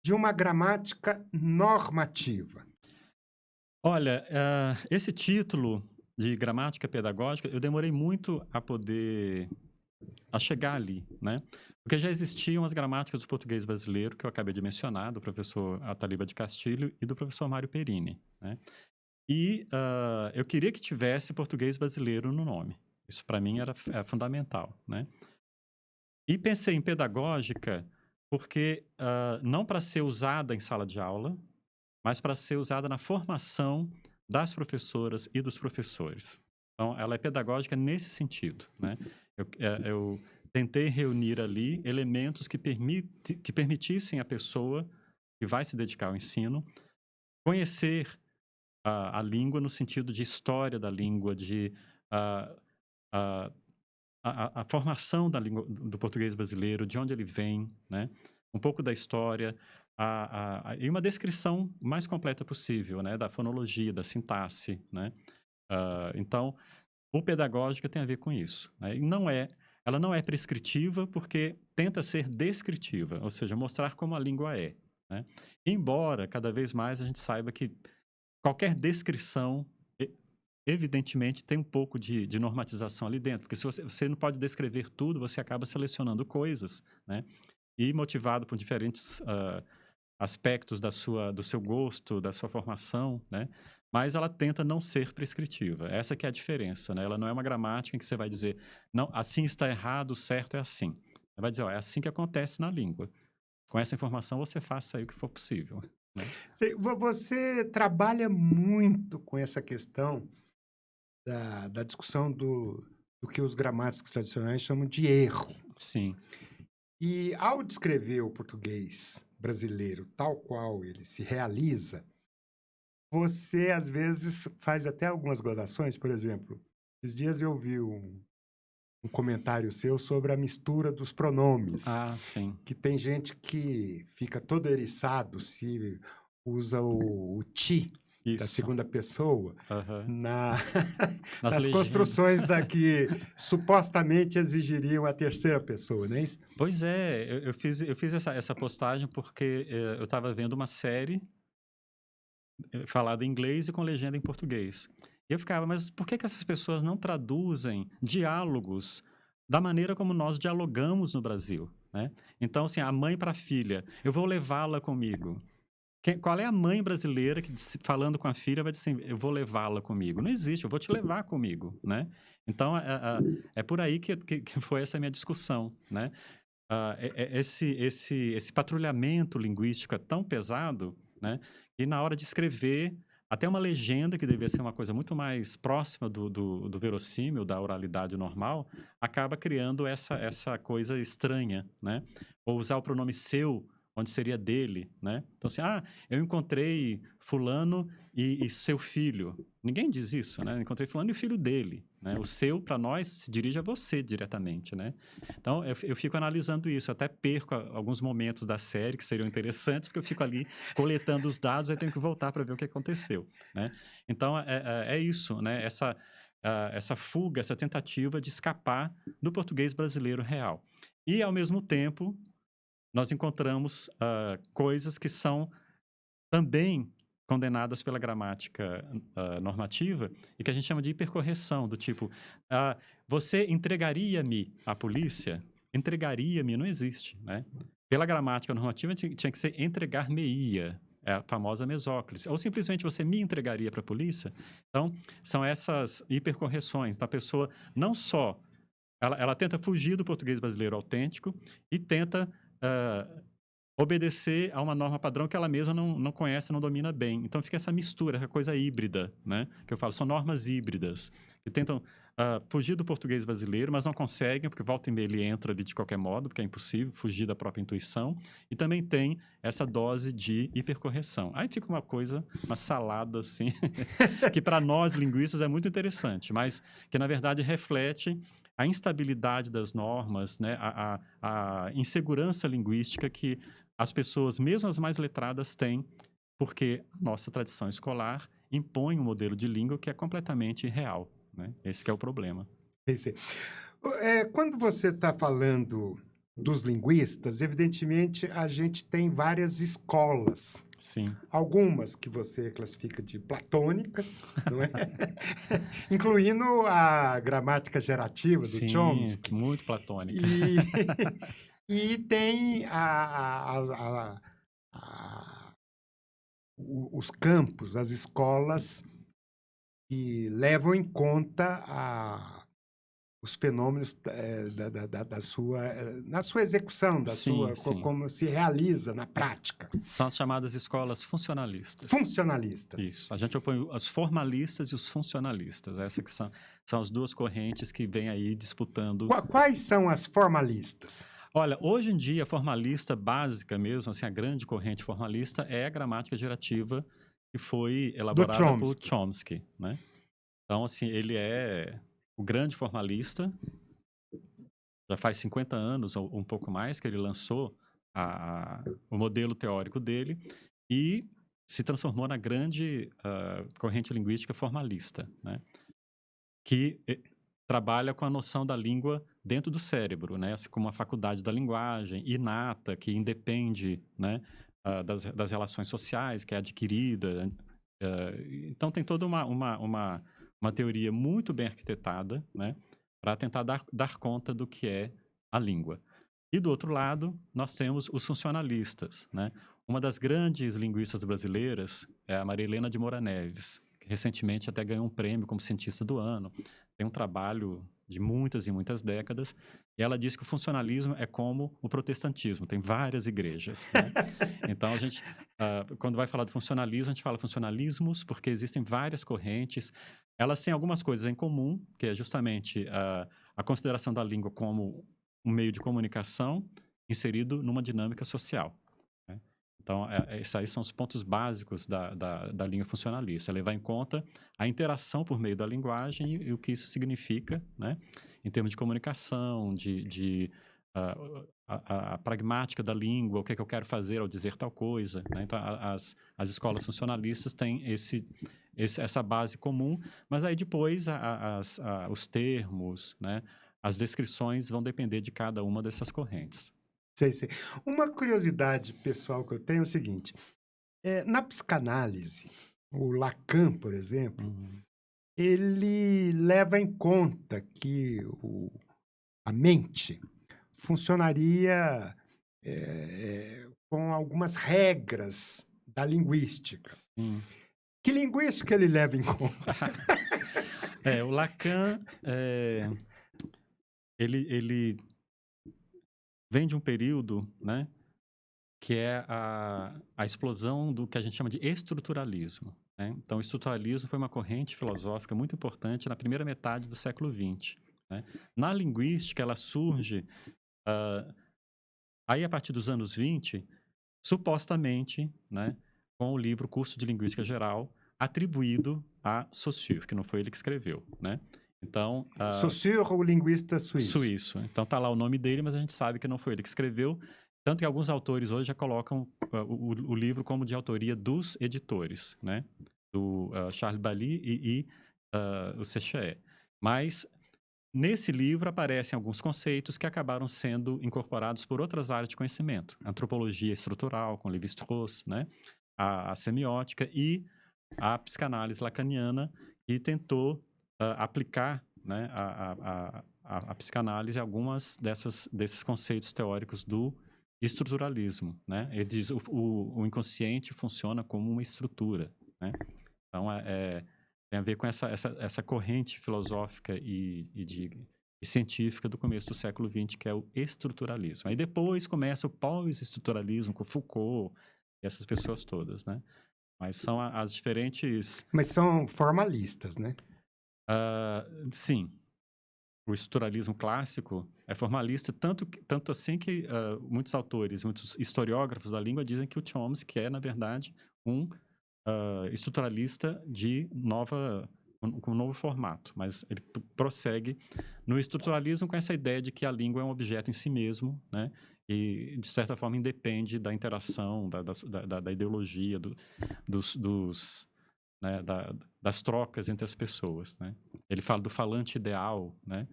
de uma gramática normativa? Olha, esse título de gramática pedagógica, eu demorei muito a chegar ali, né? Porque já existiam as gramáticas do português brasileiro, que eu acabei de mencionar, do professor Ataliba de Castilho e do professor Mário Perini, né? E eu queria que tivesse português brasileiro no nome. Isso, para mim, era fundamental, né? E pensei em pedagógica porque não para ser usada em sala de aula, mas para ser usada na formação das professoras e dos professores. Então, ela é pedagógica nesse sentido, né? Eu tentei reunir ali elementos que permitissem a pessoa que vai se dedicar ao ensino conhecer a língua no sentido de história da língua, de a formação da língua do português brasileiro, de onde ele vem, né? Um pouco da história, e uma descrição mais completa possível, né? Da fonologia, da sintaxe, né? Então, o pedagógica tem a ver com isso, né? E ela não é prescritiva porque tenta ser descritiva, ou seja, mostrar como a língua é, né? Embora, cada vez mais, a gente saiba que qualquer descrição, evidentemente, tem um pouco de normatização ali dentro, porque se você não pode descrever tudo, você acaba selecionando coisas, né? E motivado por diferentes aspectos do seu gosto, da sua formação, né? Mas ela tenta não ser prescritiva. Essa que é a diferença, né? Ela não é uma gramática em que você vai dizer, não, assim está errado, o certo é assim. Ela vai dizer, ó, é assim que acontece na língua. Com essa informação, você faça aí o que for possível, né? Você trabalha muito com essa questão da discussão do que os gramáticos tradicionais chamam de erro. Sim. E ao descrever o português brasileiro tal qual ele se realiza, você às vezes faz até algumas gozações. Por exemplo, esses dias eu vi um comentário seu sobre a mistura dos pronomes, Ah, sim. que tem gente que fica todo eriçado se usa o ti da Isso. segunda pessoa Aham. Nas nas legendas. construções da que supostamente exigiriam a terceira pessoa, não é isso? Pois é, eu fiz essa postagem porque eu estava vendo uma série falada em inglês e com legenda em português. E eu ficava, mas por que que essas pessoas não traduzem diálogos da maneira como nós dialogamos no Brasil, né? Então, assim, a mãe para a filha, eu vou levá-la comigo. Qual é a mãe brasileira que, falando com a filha, vai dizer assim, eu vou levá-la comigo? Não existe, eu vou te levar comigo, né? Então, é por aí que foi essa minha discussão, né? Esse patrulhamento linguístico é tão pesado, né, e na hora de escrever, até uma legenda, que devia ser uma coisa muito mais próxima do verossímil, da oralidade normal, acaba criando essa coisa estranha, né? Ou usar o pronome seu, onde seria dele, né? Então, assim, eu encontrei fulano e seu filho. Ninguém diz isso, né? Encontrei fulano e o filho dele, né? O seu, para nós, se dirige a você diretamente, né? Então, eu fico analisando isso, eu até perco alguns momentos da série que seriam interessantes, porque eu fico ali coletando os dados, aí tenho que voltar para ver o que aconteceu, né? Então, é isso, né? Essa fuga, essa tentativa de escapar do português brasileiro real. E, ao mesmo tempo, nós encontramos coisas que são também condenadas pela gramática normativa e que a gente chama de hipercorreção, do tipo, você entregaria-me à polícia? Entregaria-me não existe, né? Pela gramática normativa tinha que ser entregar-me-ia, é a famosa mesóclise. Ou simplesmente você me entregaria para a polícia? Então, são essas hipercorreções da pessoa, não só ela tenta fugir do português brasileiro autêntico e tenta obedecer a uma norma padrão que ela mesma não conhece, não domina bem. Então fica essa mistura, essa coisa híbrida, né? Que eu falo, são normas híbridas, que tentam fugir do português brasileiro, mas não conseguem, porque volta e meia ele entra ali de qualquer modo, porque é impossível fugir da própria intuição, e também tem essa dose de hipercorreção. Aí fica uma coisa, uma salada, assim, que para nós linguistas é muito interessante, mas que na verdade reflete a instabilidade das normas, né? A insegurança linguística que as pessoas, mesmo as mais letradas, têm, porque a nossa tradição escolar impõe um modelo de língua que é completamente irreal, né? Esse que é o problema. Esse. Quando você está falando dos linguistas, evidentemente a gente tem várias escolas. Sim. Algumas que você classifica de platônicas, não é? Incluindo a gramática gerativa do Sim, Chomsky. muito platônica. E tem os campos, as escolas que levam em conta os fenômenos na sua execução, Sim, sim. como se realiza na prática. São as chamadas escolas funcionalistas. Funcionalistas. Isso. A gente opõe os formalistas e os funcionalistas. Essas que são as duas correntes que vêm aí disputando. Quais são as formalistas? Olha, hoje em dia, a formalista básica mesmo, assim, a grande corrente formalista é a gramática gerativa que foi elaborada por Chomsky, né? Então, assim, ele é o grande formalista, já faz 50 anos ou um pouco mais que ele lançou o modelo teórico dele e se transformou na grande corrente linguística formalista, né? Que trabalha com a noção da língua dentro do cérebro, né? Assim como a faculdade da linguagem, inata, que independe, né, das relações sociais, que é adquirida. Então, tem toda uma teoria muito bem arquitetada, né, para tentar dar conta do que é a língua. E, do outro lado, nós temos os funcionalistas, né? Uma das grandes linguistas brasileiras é a Maria Helena de Moura Neves, que recentemente até ganhou um prêmio como cientista do ano. Tem um trabalho de muitas e muitas décadas, e ela diz que o funcionalismo é como o protestantismo, tem várias igrejas, né? Então, quando vai falar de funcionalismo, a gente fala funcionalismos, porque existem várias correntes. Elas têm algumas coisas em comum, que é justamente a consideração da língua como um meio de comunicação inserido numa dinâmica social, né? Então, esses aí são os pontos básicos da língua funcionalista. Levar em conta a interação por meio da linguagem e o que isso significa, né, em termos de comunicação, a pragmática da língua, o que é que eu quero fazer ao dizer tal coisa, né? Então, as escolas funcionalistas têm essa base comum, mas aí depois os termos, né, as descrições vão depender de cada uma dessas correntes. Sei, sei. Uma curiosidade pessoal que eu tenho é o seguinte: na psicanálise, o Lacan, por exemplo, Uhum. ele leva em conta que a mente funcionaria com algumas regras da linguística. Sim. Que linguística ele leva em conta? O Lacan, ele vem de um período, né, que é a explosão do que a gente chama de estruturalismo, né? Então, o estruturalismo foi uma corrente filosófica muito importante na primeira metade do século XX, né? Na linguística, ela surge aí a partir dos anos 20, supostamente, né, com o livro Curso de Linguística Geral, atribuído a Saussure, que não foi ele que escreveu, né? Então, Saussure, o linguista suíço. suíço. Então tá lá o nome dele, mas a gente sabe que não foi ele que escreveu. Tanto que alguns autores hoje já colocam o livro como de autoria dos editores, né? Do Charles Bailly e o Séché. Mas nesse livro aparecem alguns conceitos que acabaram sendo incorporados por outras áreas de conhecimento. Antropologia estrutural, com Lévi-Strauss, né? A semiótica e a psicanálise lacaniana, que tentou aplicar, né, a psicanálise a algumas desses conceitos teóricos do estruturalismo, né? Ele diz o inconsciente funciona como uma estrutura, né? Então, tem a ver com essa corrente filosófica e científica do começo do século XX, que é o estruturalismo. Aí depois começa o pós-estruturalismo com Foucault e essas pessoas todas, né? Mas são as diferentes... Mas são formalistas, né? Sim, o estruturalismo clássico é formalista, tanto assim que muitos autores, muitos historiógrafos da língua dizem que o Chomsky é, na verdade, um estruturalista com um novo formato, mas ele prossegue no estruturalismo com essa ideia de que a língua é um objeto em si mesmo, né? E, de certa forma, independe da interação, da ideologia, né, das trocas entre as pessoas, né? Ele fala do falante ideal, né?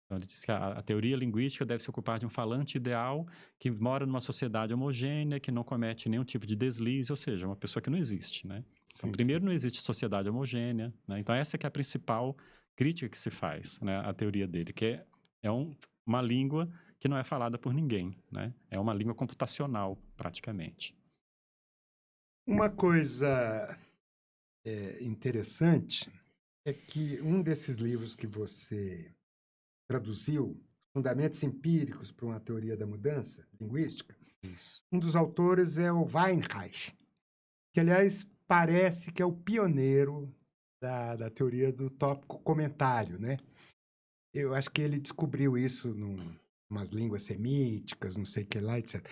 Então, ele diz que a teoria linguística deve se ocupar de um falante ideal que mora numa sociedade homogênea, que não comete nenhum tipo de deslize, ou seja, uma pessoa que não existe, né? Então, Sim, primeiro, não existe sociedade homogênea, né? Então, essa que é a principal crítica que se faz, né? A teoria dele, que é uma língua que não é falada por ninguém, né? É uma língua computacional, praticamente. Uma coisa interessante é que um desses livros que você traduziu, Fundamentos Empíricos para uma Teoria da Mudança Linguística, Isso. um dos autores é o Weinreich, que, aliás, parece que é o pioneiro da teoria do tópico comentário, né? Eu acho que ele descobriu isso umas línguas semíticas, não sei o que lá, etc.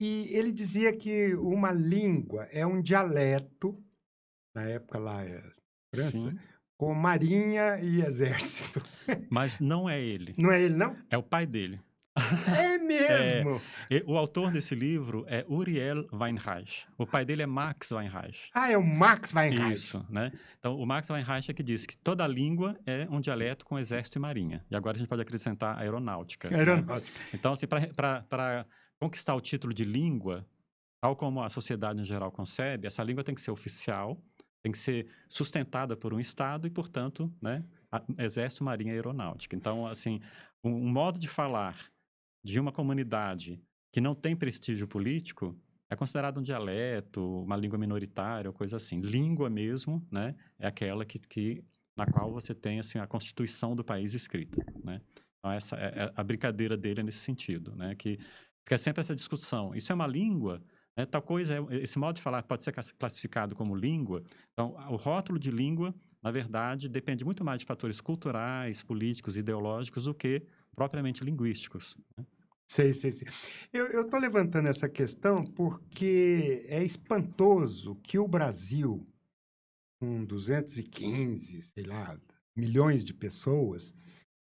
E ele dizia que uma língua é um dialeto, na época lá, França, Sim, com marinha e exército. mas não é ele. Não é ele, não? É o pai dele. É mesmo! O autor desse livro é Uriel Weinreich. O pai dele é Max Weinreich. Ah, é o Max Weinreich. Isso, né? Então, o Max Weinreich é que diz que toda língua é um dialeto com exército e marinha. E agora a gente pode acrescentar aeronáutica. Né? Aeronáutica. Então, assim, para conquistar o título de língua, tal como a sociedade em geral concebe, essa língua tem que ser oficial, tem que ser sustentada por um Estado e, portanto, né, Exército, Marinha e Aeronáutica. Então, assim, um modo de falar de uma comunidade que não tem prestígio político é considerado um dialeto, uma língua minoritária, ou coisa assim. Língua mesmo, né, é aquela na qual você tem assim, a Constituição do país escrita, né? Então, essa a brincadeira dele é nesse sentido, né? Que fica sempre essa discussão. Isso é uma língua? Né? Tal coisa, esse modo de falar pode ser classificado como língua. Então, o rótulo de língua, na verdade, depende muito mais de fatores culturais, políticos, ideológicos, do que propriamente linguísticos. Né? Sei, sei, sei. Eu estou levantando essa questão porque é espantoso que o Brasil, com 215, sei lá, milhões de pessoas,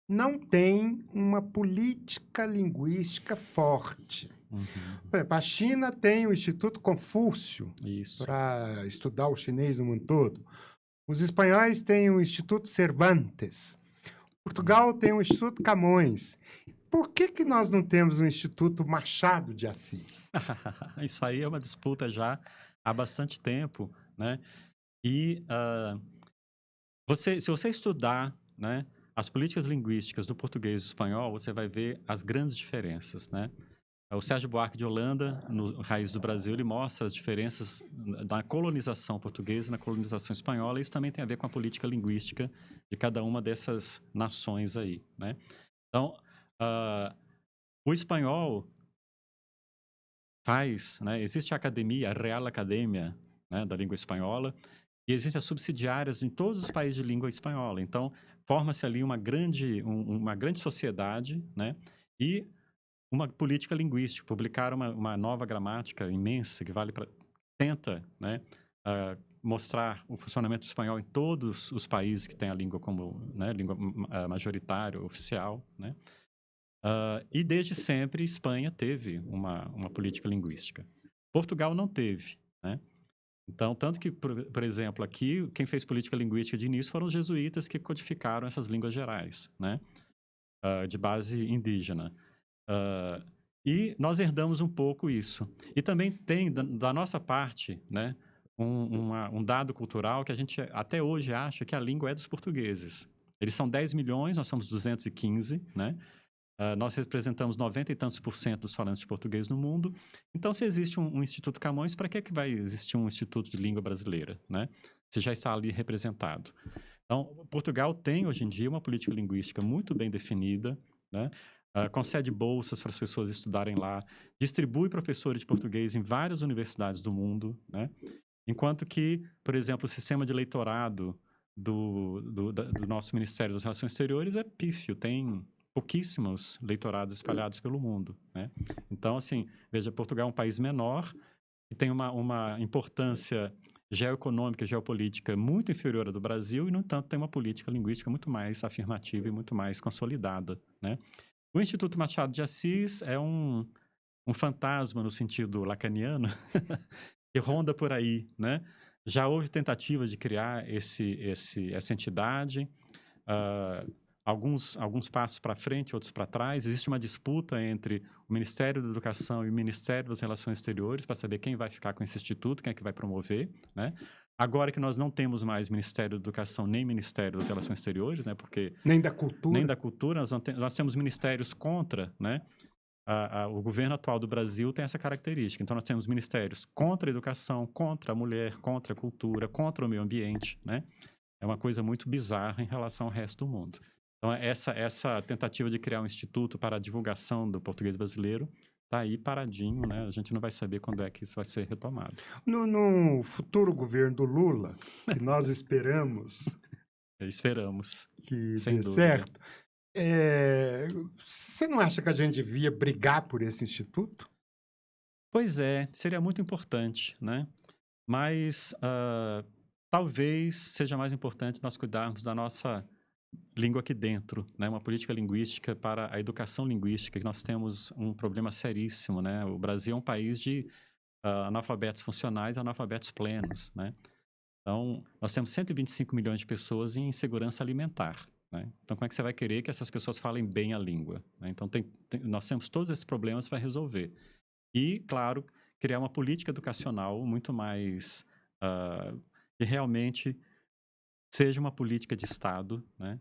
não tem uma política linguística forte. Uhum. Por exemplo, a China tem o Instituto Confúcio Isso. para estudar o chinês no mundo todo. Os espanhóis têm o Instituto Cervantes. Portugal tem o Instituto Camões. Por que nós não temos um Instituto Machado de Assis? Isso aí é uma disputa já há bastante tempo, né? E se você estudar, né, as políticas linguísticas do português e do espanhol, você vai ver as grandes diferenças, né? O Sérgio Buarque de Holanda, no Raiz do Brasil, ele mostra as diferenças da colonização portuguesa e na colonização espanhola, e isso também tem a ver com a política linguística de cada uma dessas nações aí, né? Então, o espanhol né, existe a academia, a Real Academia, né, da língua espanhola, e existem as subsidiárias em todos os países de língua espanhola. Então, forma-se ali uma grande sociedade, né, e uma política linguística. Publicaram uma nova gramática imensa que tenta, né, mostrar o funcionamento do espanhol em todos os países que têm a língua como, né, língua majoritária, oficial, né. E desde sempre Espanha teve uma política linguística. Portugal não teve, né? Então, tanto que, por exemplo, aqui, quem fez política linguística de início foram os jesuítas que codificaram essas línguas gerais, né? De base indígena. E nós herdamos um pouco isso. E também tem, da nossa parte, né, um dado cultural que a gente até hoje acha que a língua é dos portugueses. Eles são 10 milhões, nós somos 215, né? Nós representamos 90 e tantos por cento dos falantes de português no mundo. Então, se existe um Instituto Camões, para que vai existir um Instituto de Língua Brasileira, né? Se já está ali representado. Então, Portugal tem, hoje em dia, uma política linguística muito bem definida, né? Concede bolsas para as pessoas estudarem lá, distribui professores de português em várias universidades do mundo, né? Enquanto que, por exemplo, o sistema de leitorado do nosso Ministério das Relações Exteriores é pífio, tem pouquíssimos leitorados espalhados pelo mundo, né? Então, assim, veja, Portugal é um país menor, que tem uma importância geoeconômica, geopolítica muito inferior à do Brasil e, no entanto, tem uma política linguística muito mais afirmativa e muito mais consolidada, né? O Instituto Machado de Assis é um fantasma no sentido lacaniano que ronda por aí, né? Já houve tentativa de criar essa entidade, alguns passos para frente, outros para trás. Existe uma disputa entre o Ministério da Educação e o Ministério das Relações Exteriores para saber quem vai ficar com esse instituto, quem é que vai promover, né? Agora que nós não temos mais Ministério da Educação nem Ministério das Relações Exteriores, né? Porque Nem da cultura? nem da cultura, nós temos ministérios contra, né? O governo atual do Brasil tem essa característica. Então, nós temos ministérios contra a educação, contra a mulher, contra a cultura, contra o meio ambiente, né? É uma coisa muito bizarra em relação ao resto do mundo. Então, essa tentativa de criar um instituto para a divulgação do português brasileiro está aí paradinho, né? A gente não vai saber quando é que isso vai ser retomado. No futuro governo do Lula, que nós esperamos Esperamos, que sem dê dúvida. certo, você não acha que a gente devia brigar por esse instituto? Pois é, seria muito importante, né? Mas talvez seja mais importante nós cuidarmos da nossa língua aqui dentro, né? Uma política linguística para a educação linguística, que nós temos um problema seríssimo, né? O Brasil é um país de analfabetos funcionais e analfabetos plenos, né? Então, nós temos 125 milhões de pessoas em insegurança alimentar, né? Então, como é que você vai querer que essas pessoas falem bem a língua, né? Então, nós temos todos esses problemas para resolver. E, claro, criar uma política educacional muito mais que realmente seja uma política de Estado, né?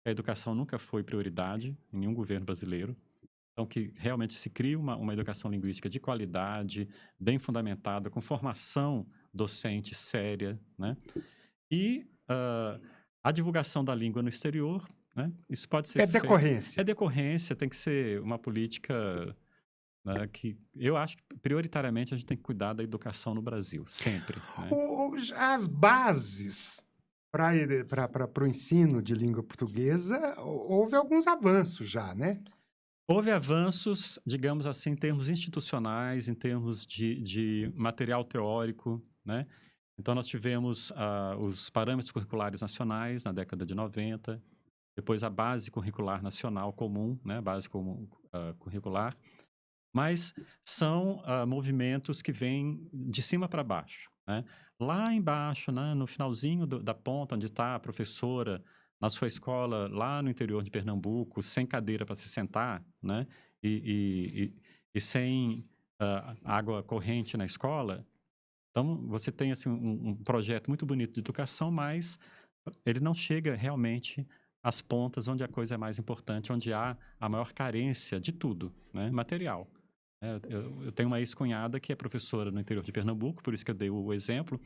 A educação nunca foi prioridade em nenhum governo brasileiro. Então, que realmente se crie uma educação linguística de qualidade, bem fundamentada, com formação docente séria, né? E a divulgação da língua no exterior, né? Isso pode ser É feito... decorrência. É decorrência, tem que ser uma política, né, que eu acho que prioritariamente a gente tem que cuidar da educação no Brasil, sempre, né? As bases para o ensino de língua portuguesa, houve alguns avanços já, né? Houve avanços, digamos assim, em termos institucionais, em termos de material teórico, né? Então, nós tivemos os parâmetros curriculares nacionais na década de 90, depois a base curricular nacional comum, né? Base comum curricular, mas são movimentos que vêm de cima para baixo, né? Lá embaixo, né, no finalzinho da ponta, onde está a professora, na sua escola, lá no interior de Pernambuco, sem cadeira para se sentar, né? E sem água corrente na escola. Então, você tem assim, um projeto muito bonito de educação, mas ele não chega realmente às pontas onde a coisa é mais importante, onde há a maior carência de tudo, né? Material. Eu tenho uma ex-cunhada que é professora no interior de Pernambuco, por isso que eu dei o exemplo,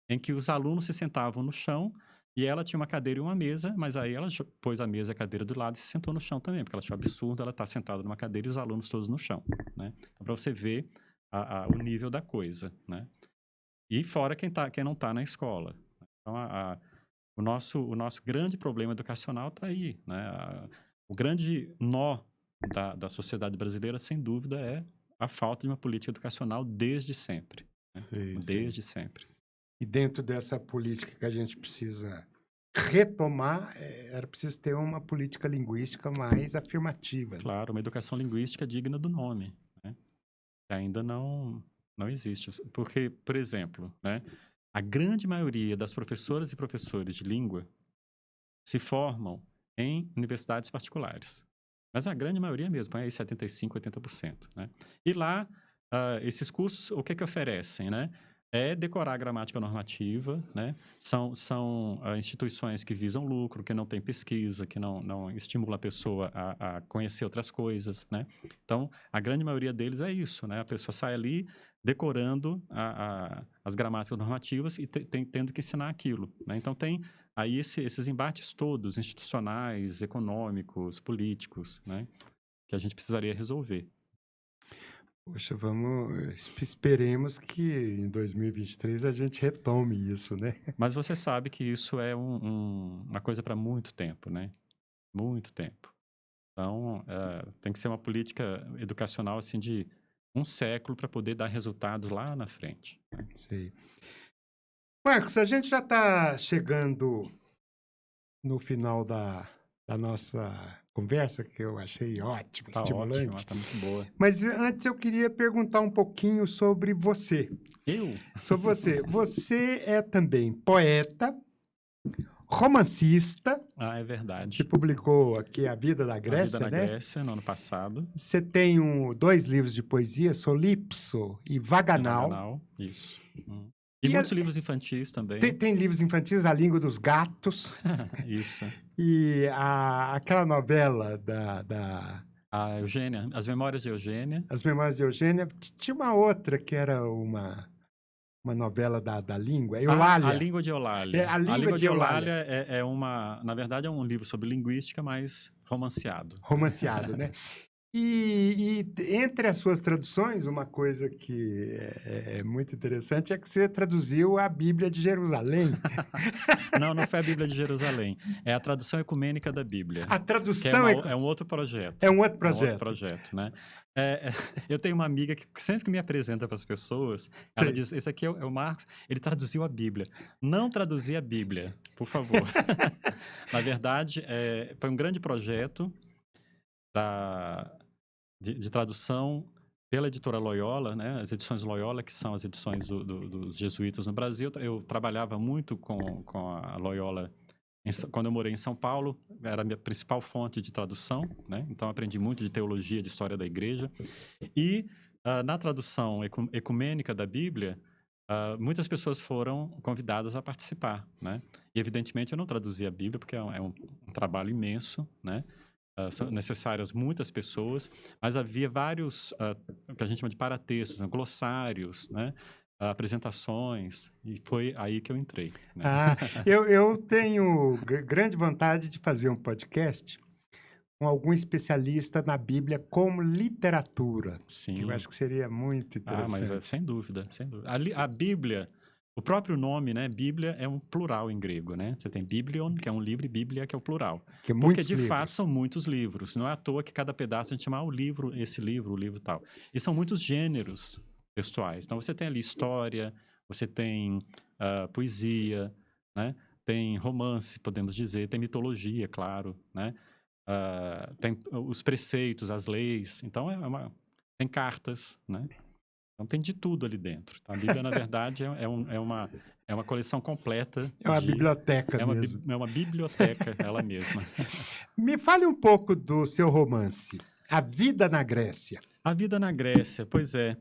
em que os alunos se sentavam no chão e ela tinha uma cadeira e uma mesa, mas aí ela pôs a mesa e a cadeira do lado e se sentou no chão também, porque ela achou absurdo ela estar sentada numa cadeira e os alunos todos no chão, né? Então, para você ver o nível da coisa, né? E fora quem não está na escola. Então, o nosso grande problema educacional está aí, né? O grande nó da sociedade brasileira, sem dúvida, é a falta de uma política educacional desde sempre. Né? Sei, sei. Desde sempre. E dentro dessa política que a gente precisa retomar, era preciso ter uma política linguística mais afirmativa, né? Claro, uma educação linguística digna do nome, né? Que ainda não existe. Porque, por exemplo, né, a grande maioria das professoras e professores de língua se formam em universidades particulares. Mas a grande maioria mesmo, aí 75%, 80%, né? E lá, esses cursos, o que oferecem, né? É decorar a gramática normativa, né? São instituições que visam lucro, que não tem pesquisa, que não estimula a pessoa a conhecer outras coisas, né? Então, a grande maioria deles é isso, né? A pessoa sai ali decorando as gramáticas normativas e tendo que ensinar aquilo, né? Então, tem aí esses embates todos, institucionais, econômicos, políticos, né? Que a gente precisaria resolver. Poxa, esperemos que em 2023 a gente retome isso, né? Mas você sabe que isso é uma coisa para muito tempo, né? Muito tempo. Então, tem que ser uma política educacional assim de um século para poder dar resultados lá na frente. Sei. Marcos, a gente já está chegando no final da nossa conversa, que eu achei ótima, Tá ótimo, estimulante. tá muito boa. Mas antes eu queria perguntar um pouquinho sobre você. Eu? Sobre você. Você é também poeta, romancista. É Você verdade. publicou aqui A Vida da A Grécia, Vida na né? Grécia, no ano passado. Você tem 2 livros de poesia, Solipso e Vaganal. Vaganal, isso. E E muitos livros infantis também. Tem livros infantis, A Língua dos Gatos. Isso. E aquela novela A Eugênia, As Memórias de Eugênia. As Memórias de Eugênia. Tinha uma outra que era uma novela da língua, Eulália. A Língua de Eulália. A Língua de Eulália na verdade, é um livro sobre linguística, mas romanceado. Romanceado, né? E entre as suas traduções, uma coisa que é muito interessante é que você traduziu a Bíblia de Jerusalém. Não foi a Bíblia de Jerusalém. É a tradução ecumênica da Bíblia. A tradução é um outro projeto. É um outro projeto. É um outro projeto, né? Eu tenho uma amiga que sempre que me apresenta para as pessoas, ela diz, esse aqui é o Marcos, ele traduziu a Bíblia. Não traduzir a Bíblia, por favor. Na verdade, foi um grande projeto de tradução pela editora Loyola, né? As edições Loyola, que são as edições dos jesuítas no Brasil. Eu trabalhava muito com a Loyola quando eu morei em São Paulo, era a minha principal fonte de tradução, né? Então, aprendi muito de teologia, de história da igreja. E na tradução ecumênica da Bíblia, muitas pessoas foram convidadas a participar, né? E, evidentemente, eu não traduzi a Bíblia, porque é um trabalho imenso, né? São necessárias muitas pessoas, mas havia vários, o que a gente chama de paratextos, né? Glossários, né? Apresentações, e foi aí que eu entrei, né? Eu tenho grande vontade de fazer um podcast com algum especialista na Bíblia como literatura, que eu Sim. acho que seria muito Mas interessante. sem dúvida, sem dúvida. A Bíblia, o próprio nome, né? Bíblia é um plural em grego, né? Você tem Biblion, que é um livro, e Bíblia, que é o plural. Que Porque, muitos de fato, livros. são muitos livros. Não é à toa que cada pedaço a gente chama o livro o livro tal. E são muitos gêneros textuais. Então, você tem ali história, você tem poesia, né? Tem romance, podemos dizer, tem mitologia, claro, né? Tem os preceitos, as leis. Então, tem cartas, né? Então tem de tudo ali dentro. Então, a Bíblia, na verdade, é uma coleção completa É uma biblioteca é mesmo. é uma biblioteca ela mesma. Me fale um pouco do seu romance, A Vida na Grécia. A Vida na Grécia, pois é.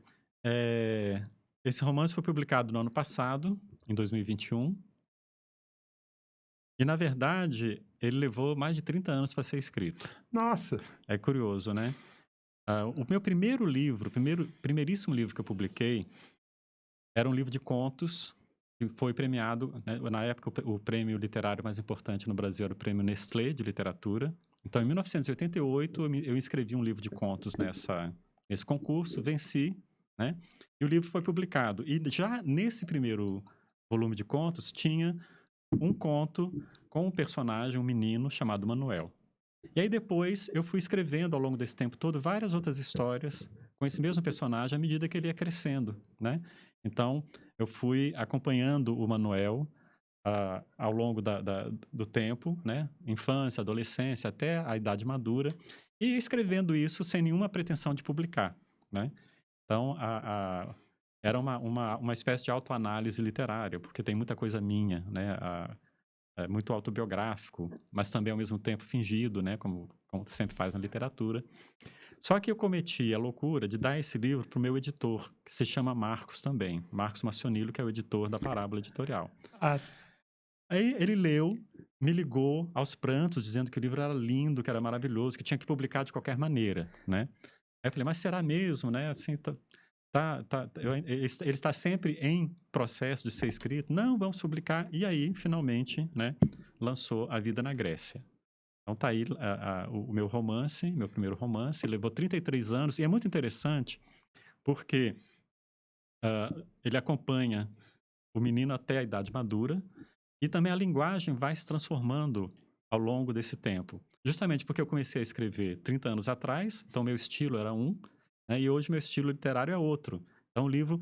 Esse romance foi publicado no ano passado, em 2021. E, na verdade, ele levou mais de 30 anos para ser escrito. Nossa! É curioso, né? O meu primeiro livro, primeiríssimo livro que eu publiquei, era um livro de contos que foi premiado, né? Na época, o prêmio literário mais importante no Brasil era o Prêmio Nestlé de Literatura. Então, em 1988, eu inscrevi um livro de contos nesse concurso, venci, né? E o livro foi publicado. E já nesse primeiro volume de contos, tinha um conto com um personagem, um menino chamado Manuel. E aí depois eu fui escrevendo ao longo desse tempo todo várias outras histórias com esse mesmo personagem à medida que ele ia crescendo, né? Então, eu fui acompanhando o Manuel ao longo do tempo, né? Infância, adolescência, até a idade madura, e escrevendo isso sem nenhuma pretensão de publicar, né? Então, era uma espécie de autoanálise literária, porque tem muita coisa minha, né? Muito autobiográfico, mas também ao mesmo tempo fingido, né? Como sempre faz na literatura. Só que eu cometi a loucura de dar esse livro para o meu editor, que se chama Marcos também, Marcos Massionilo, que é o editor da Parábola Editorial. Aí ele leu, me ligou aos prantos, dizendo que o livro era lindo, que era maravilhoso, que tinha que publicar de qualquer maneira, né? Aí eu falei, mas será mesmo, né? Assim, ele está sempre em processo de ser escrito. Não, vamos publicar. E aí, finalmente, né, lançou A Vida na Grécia. Então tá aí o meu romance, meu primeiro romance, levou 33 anos, e é muito interessante porque ele acompanha o menino até a idade madura, e também a linguagem vai se transformando ao longo desse tempo. Justamente porque eu comecei a escrever 30 anos atrás, então meu estilo era né, e hoje meu estilo literário é outro. Então o livro,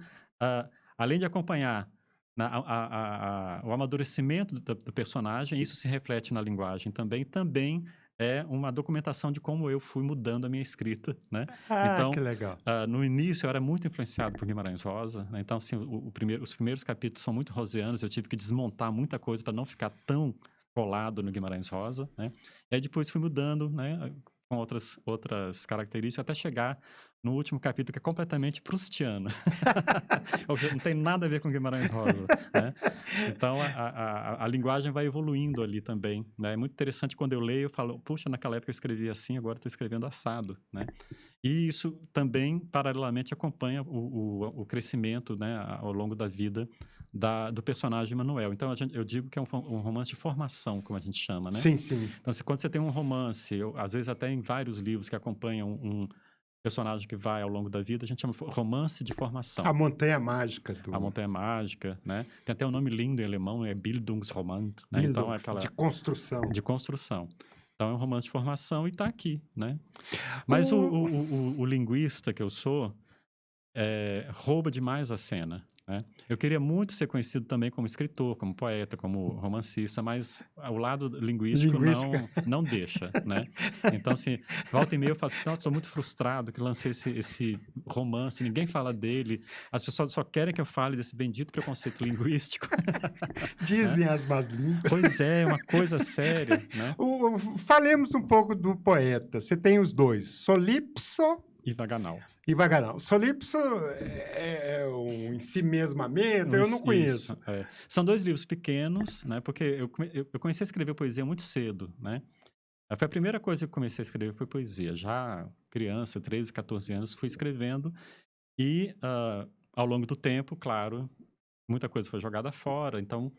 além de acompanhar o amadurecimento do personagem, isso se reflete na linguagem também é uma documentação de como eu fui mudando a minha escrita, né? Então, que legal. No início eu era muito influenciado por Guimarães Rosa, né? Então, assim, os primeiros capítulos são muito roseanos, eu tive que desmontar muita coisa para não ficar tão colado no Guimarães Rosa, né? E aí depois fui mudando, né? Com outras características, até chegar no último capítulo, que é completamente proustiano. Não tem nada a ver com Guimarães Rosa, né? Então, a linguagem vai evoluindo ali também, né? É muito interessante quando eu leio, eu falo, puxa, naquela época eu escrevia assim, agora estou escrevendo assado, né? E isso também, paralelamente, acompanha o crescimento, né, ao longo da vida do personagem Manuel. Então, eu digo que é um romance de formação, como a gente chama, né? Sim, sim. Então, quando você tem um romance, às vezes até em vários livros que acompanham um personagem que vai ao longo da vida, a gente chama romance de formação. A Montanha Mágica. A Montanha Mágica, né? Tem até um nome lindo em alemão, é Bildungsroman, né? Então, é aquela... de construção. De construção. Então, é um romance de formação e está aqui, né? Mas o linguista que eu sou rouba demais a cena, né? Eu queria muito ser conhecido também como escritor, como poeta, como romancista, mas o lado linguístico não deixa, né? Então, assim, volta e meia eu falo assim, não, estou muito frustrado que lancei esse romance, ninguém fala dele, as pessoas só querem que eu fale desse bendito preconceito linguístico. Dizem as más línguas. Pois é, uma coisa séria, né? Falemos um pouco do poeta. Você tem os dois, Solipso e Vaganal. E Vaganal. Solipso é um ensimesmamento, eu não conheço. Isso, é. São 2 livros pequenos, né? Porque eu comecei a escrever poesia muito cedo, né? Foi a primeira coisa que eu comecei a escrever foi poesia. Já criança, 13, 14 anos, fui escrevendo e ao longo do tempo, claro, muita coisa foi jogada fora, então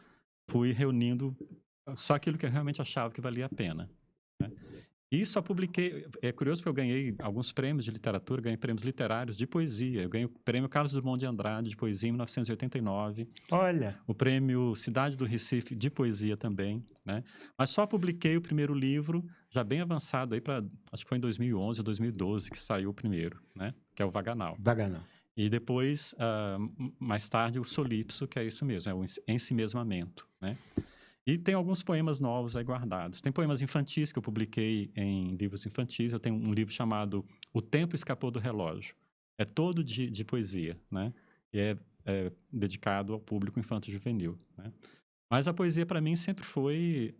fui reunindo só aquilo que eu realmente achava que valia a pena, né? E só publiquei. É curioso porque eu ganhei alguns prêmios de literatura, ganhei prêmios literários de poesia. Eu ganhei o prêmio Carlos Drummond de Andrade de poesia em 1989. Olha. O prêmio Cidade do Recife de poesia também, né? Mas só publiquei o primeiro livro, já bem avançado aí para, acho que foi em 2011 ou 2012 que saiu o primeiro, né? Que é o Vaganal. Vaganal. E depois, mais tarde, o Solipso, que é isso mesmo, é o ensimesmamento, né? E tem alguns poemas novos aí guardados. Tem poemas infantis que eu publiquei em livros infantis. Eu tenho um livro chamado O Tempo Escapou do Relógio. É todo de poesia, né? E é dedicado ao público infanto-juvenil, né? Mas a poesia, para mim, sempre foi...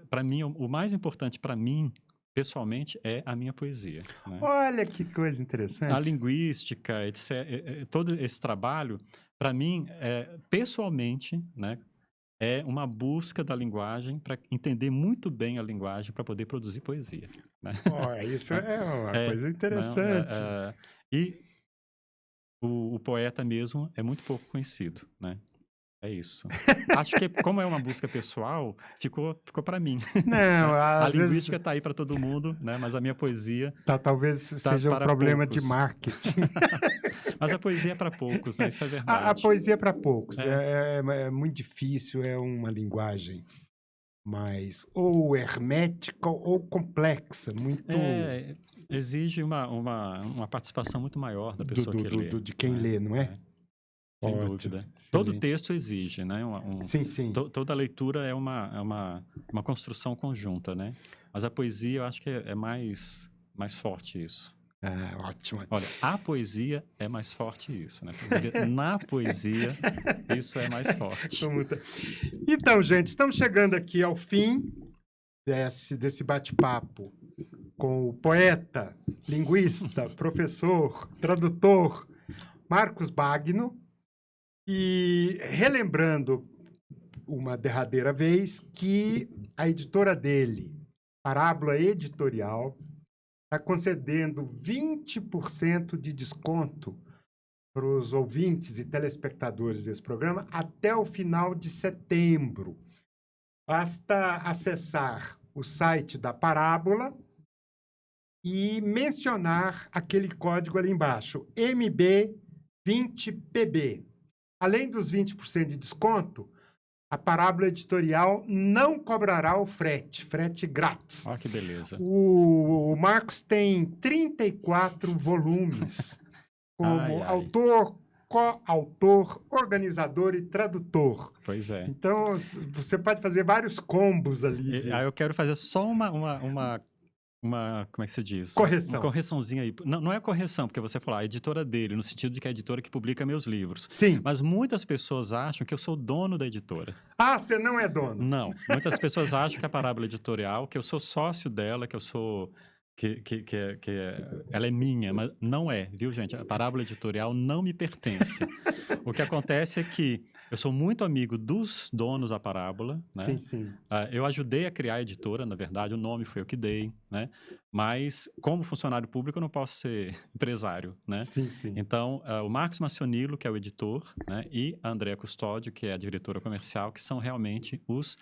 para mim, o mais importante para mim, pessoalmente, é a minha poesia, né? Olha que coisa interessante. A linguística, etc., todo esse trabalho, para mim, pessoalmente, né? É uma busca da linguagem para entender muito bem a linguagem para poder produzir poesia, né? Isso é uma coisa interessante. E o poeta mesmo é muito pouco conhecido, né? É isso. Acho que como é uma busca pessoal, ficou para mim. Não, A às linguística vezes está aí para todo mundo, né? Mas a minha poesia talvez seja um para problema de poucos. marketing. Mas a poesia é para poucos, né? Isso é A verdade. poesia é para poucos. É muito difícil, é uma linguagem mais ou hermética ou complexa, muito Exige uma participação muito maior da pessoa que lê. de quem lê, não é? Sem Ótimo, dúvida. excelente. Todo texto exige, né? Sim, sim. Toda leitura é uma construção conjunta, né? Mas a poesia, eu acho que é mais forte isso. Ótimo. Olha, a poesia é mais forte isso, né? Na poesia, isso é mais forte. Então, gente, estamos chegando aqui ao fim desse bate-papo com o poeta, linguista, professor, tradutor Marcos Bagno, e relembrando uma derradeira vez que a editora dele, Parábola Editorial, está concedendo 20% de desconto para os ouvintes e telespectadores desse programa até o final de setembro. Basta acessar o site da Parábola e mencionar aquele código ali embaixo, MB20PB. Além dos 20% de desconto, a Parábola Editorial não cobrará o frete grátis. Olha que beleza. O Marcos tem 34 volumes como autor, coautor, organizador e tradutor. Pois é. Então, você pode fazer vários combos ali. Aí eu quero fazer só uma como é que se diz? Correção. Uma correçãozinha aí. Não é correção, porque você falou a editora dele, no sentido de que é a editora que publica meus livros. Sim. Mas muitas pessoas acham que eu sou dono da editora. Você não é dono? Não. Muitas pessoas acham que a Parábola Editorial, que eu sou sócio dela, que eu sou... ela é minha, mas não é, viu, gente? A Parábola Editorial não me pertence. O que acontece é que eu sou muito amigo dos donos da Parábola, né? Sim, sim. Eu ajudei a criar a editora, na verdade, o nome foi eu que dei, né? Mas, como funcionário público, eu não posso ser empresário, né? Sim, sim. Então, o Marcos Massionilo, que é o editor, né? E a Andréa Custódio, que é a diretora comercial, que são realmente os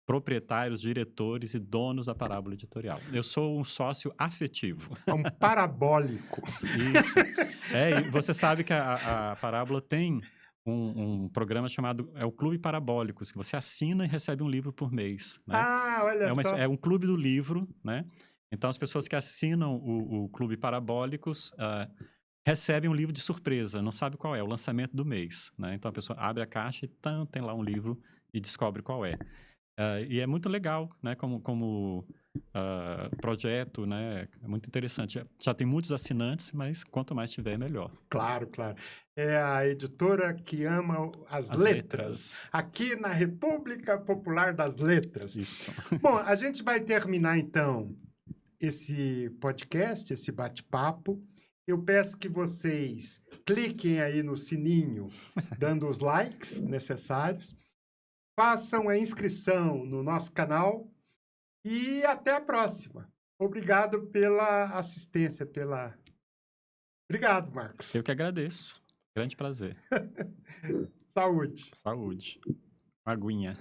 proprietários, diretores e donos da Parábola Editorial. Eu sou um sócio afetivo. É um parabólico. Isso. E você sabe que a Parábola tem um programa chamado o Clube Parabólicos, que você assina e recebe um livro por mês, né? Olha só. É um clube do livro, né? Então, as pessoas que assinam o Clube Parabólicos recebem um livro de surpresa, não sabe qual é, o lançamento do mês, né? Então, a pessoa abre a caixa e tem lá um livro e descobre qual é. E é muito legal, né? Como projeto, né? É muito interessante. Já tem muitos assinantes, mas quanto mais tiver, melhor. Claro, claro. É a editora que ama as letras, aqui na República Popular das Letras. Isso. Bom, a gente vai terminar, então, esse podcast, esse bate-papo, Eu peço que vocês cliquem aí no sininho, dando os likes necessários. Façam a inscrição no nosso canal e até a próxima. Obrigado pela assistência, Obrigado, Marcos. Eu que agradeço. Grande prazer. Saúde. Saúde. Aguinha.